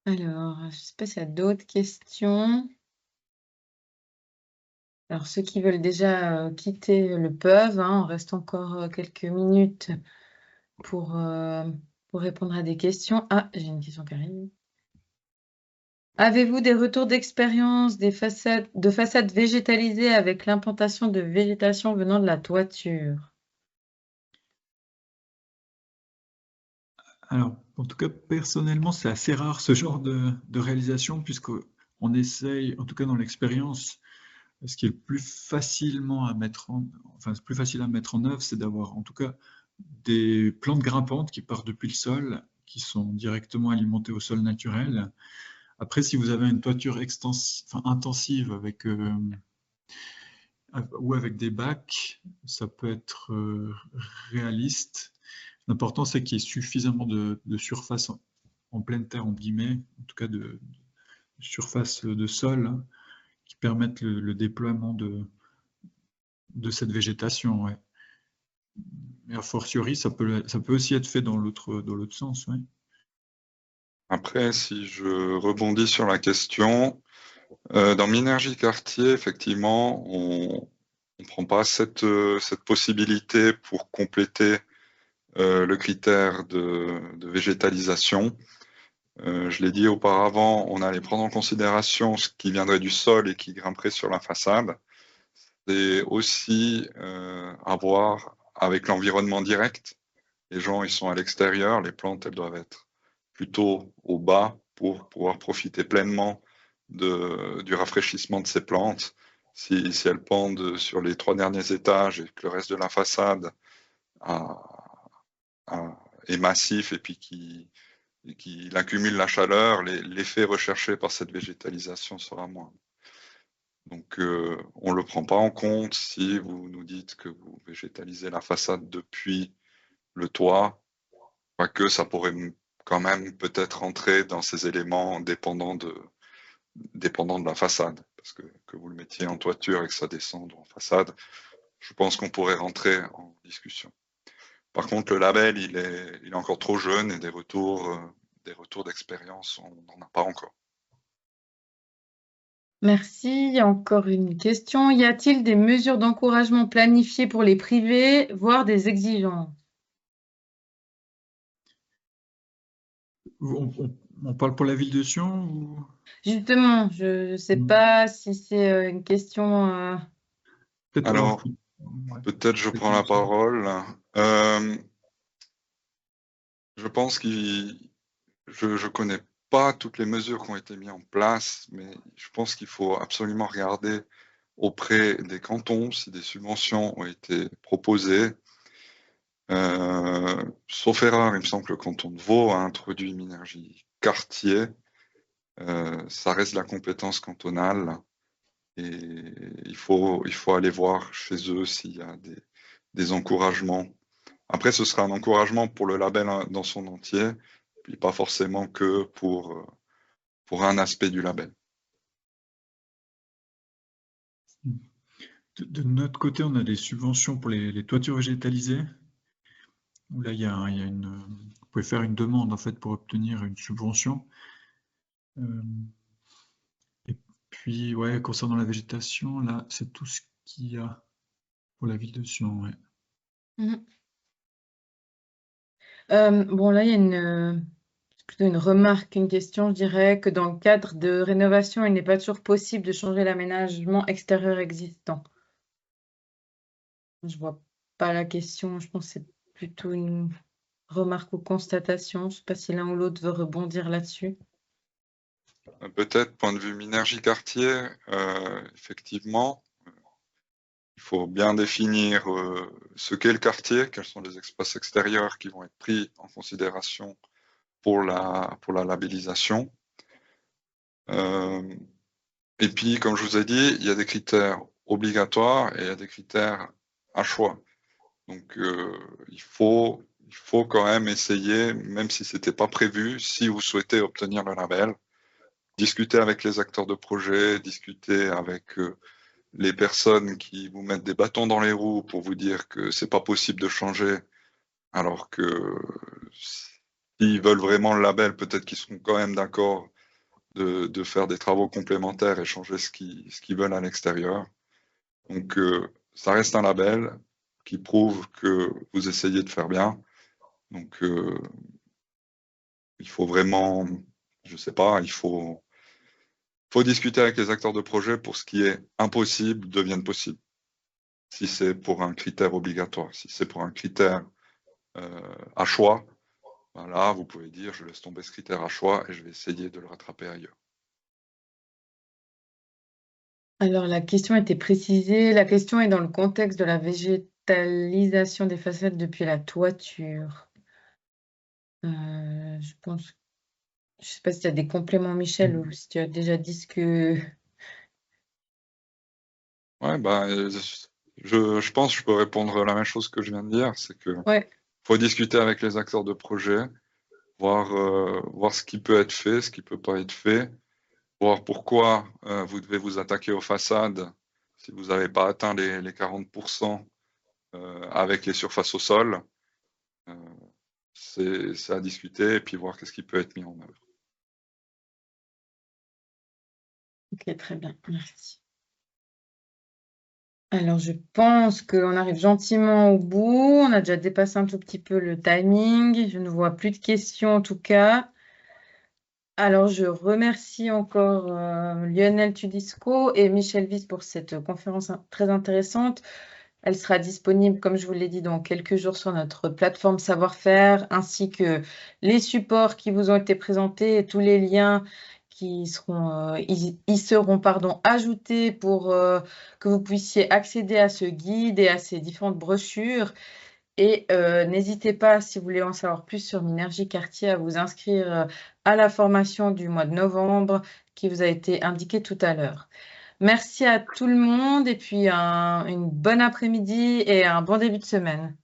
Alors, je ne sais pas s'il y a d'autres questions. Alors, ceux qui veulent déjà quitter le peuvent. Hein. On reste encore quelques minutes pour répondre à des questions. Ah, j'ai une question qui arrive. Avez-vous des retours d'expérience de façades végétalisées avec l'implantation de végétation venant de la toiture? Alors, en tout cas, personnellement, c'est assez rare ce genre de réalisation, puisqu'on essaye, en tout cas dans l'expérience, ce qui est le plus facilement à mettre plus facile à mettre en œuvre, c'est d'avoir en tout cas des plantes grimpantes qui partent depuis le sol, qui sont directement alimentées au sol naturel. Après, si vous avez une toiture intensive ou avec des bacs, ça peut être réaliste. L'important, c'est qu'il y ait suffisamment de surface en pleine terre, en guillemets, en tout cas de surface de sol, hein, qui permettent le déploiement de cette végétation. Ouais. Et a fortiori, ça peut aussi être fait dans l'autre sens. Ouais. Après, si je rebondis sur la question, dans Minergie Quartier, effectivement, on ne prend pas cette possibilité pour compléter le critère de végétalisation. Je l'ai dit auparavant, on allait prendre en considération ce qui viendrait du sol et qui grimperait sur la façade. C'est aussi à voir avec l'environnement direct. Les gens, ils sont à l'extérieur, les plantes, elles doivent être plutôt au bas pour pouvoir profiter pleinement du rafraîchissement de ces plantes. Si elles pendent sur les 3 derniers étages et que le reste de la façade est massif et puis qu'il accumule la chaleur, l'effet recherché par cette végétalisation sera moindre. Donc, on ne le prend pas en compte si vous nous dites que vous végétalisez la façade depuis le toit, quoique ça pourrait quand même peut-être rentrer dans ces éléments dépendant de la façade, parce que vous le mettiez en toiture et que ça descende en façade, je pense qu'on pourrait rentrer en discussion. Par contre, le label, il est encore trop jeune et des retours d'expérience, on n'en a pas encore. Merci. Encore une question. Y a-t-il des mesures d'encouragement planifiées pour les privés, voire des exigences? On parle pour la ville de Sion ou... Justement, je ne sais pas si c'est une question. Alors, peut-être je prends la parole. Je pense je connais pas toutes les mesures qui ont été mises en place, mais je pense qu'il faut absolument regarder auprès des cantons si des subventions ont été proposées. Sauf erreur, il me semble que le canton de Vaud a introduit Minergie Quartier. Ça reste la compétence cantonale et il faut aller voir chez eux s'il y a des encouragements. Après, ce sera un encouragement pour le label dans son entier, puis pas forcément que pour un aspect du label. De notre côté, on a des subventions pour les toitures végétalisées. Où là, vous pouvez faire une demande en fait pour obtenir une subvention. Et puis, ouais, concernant la végétation, là, c'est tout ce qu'il y a pour la ville de Sion. Ouais. Bon, là, il y a plutôt une remarque, une question. Je dirais que dans le cadre de rénovation, il n'est pas toujours possible de changer l'aménagement extérieur existant. Je vois pas la question. Je pense que c'est plutôt une remarque ou constatation. Je ne sais pas si l'un ou l'autre veut rebondir là-dessus. Peut-être, point de vue Minergie Quartier, effectivement, il faut bien définir ce qu'est le quartier, quels sont les espaces extérieurs qui vont être pris en considération pour la labellisation. Et puis, comme je vous ai dit, il y a des critères obligatoires et il y a des critères à choix. Donc, il faut quand même essayer, même si ce n'était pas prévu, si vous souhaitez obtenir le label, discuter avec les acteurs de projet, discuter avec les personnes qui vous mettent des bâtons dans les roues pour vous dire que c'est pas possible de changer, alors que s'ils veulent vraiment le label, peut-être qu'ils seront quand même d'accord de faire des travaux complémentaires et changer ce qu'ils veulent à l'extérieur. Donc, ça reste un label qui prouve que vous essayez de faire bien. Donc, il faut vraiment, je sais pas, il faut discuter avec les acteurs de projet pour ce qui est impossible devienne possible. Si c'est pour un critère obligatoire, si c'est pour un critère à choix, ben là, vous pouvez dire, je laisse tomber ce critère à choix et je vais essayer de le rattraper ailleurs. Alors, la question était précisée. La question est dans le contexte de la végétalisation des façades depuis la toiture. Je pense. Je sais pas si tu as des compléments, Michel, ou si tu as déjà dit ce que. Ouais, je pense que je peux répondre la même chose que je viens de dire, c'est que Ouais. faut discuter avec les acteurs de projet, voir ce qui peut être fait, ce qui peut pas être fait, voir pourquoi vous devez vous attaquer aux façades si vous n'avez pas atteint les 40% avec les surfaces au sol. C'est à discuter et puis voir qu'est-ce qui peut être mis en œuvre. Ok, très bien, merci. Alors, je pense qu'on arrive gentiment au bout. On a déjà dépassé un tout petit peu le timing. Je ne vois plus de questions en tout cas. Alors, je remercie encore Lionel Tudisco et Michel Vis pour cette conférence très intéressante. Elle sera disponible, comme je vous l'ai dit, dans quelques jours sur notre plateforme Savoir-faire, ainsi que les supports qui vous ont été présentés et tous les liens qui seront, y seront ajoutés pour que vous puissiez accéder à ce guide et à ces différentes brochures. Et n'hésitez pas, si vous voulez en savoir plus sur Minergie Quartier, à vous inscrire à la formation du mois de novembre qui vous a été indiquée tout à l'heure. Merci à tout le monde et puis une bonne après-midi et un bon début de semaine.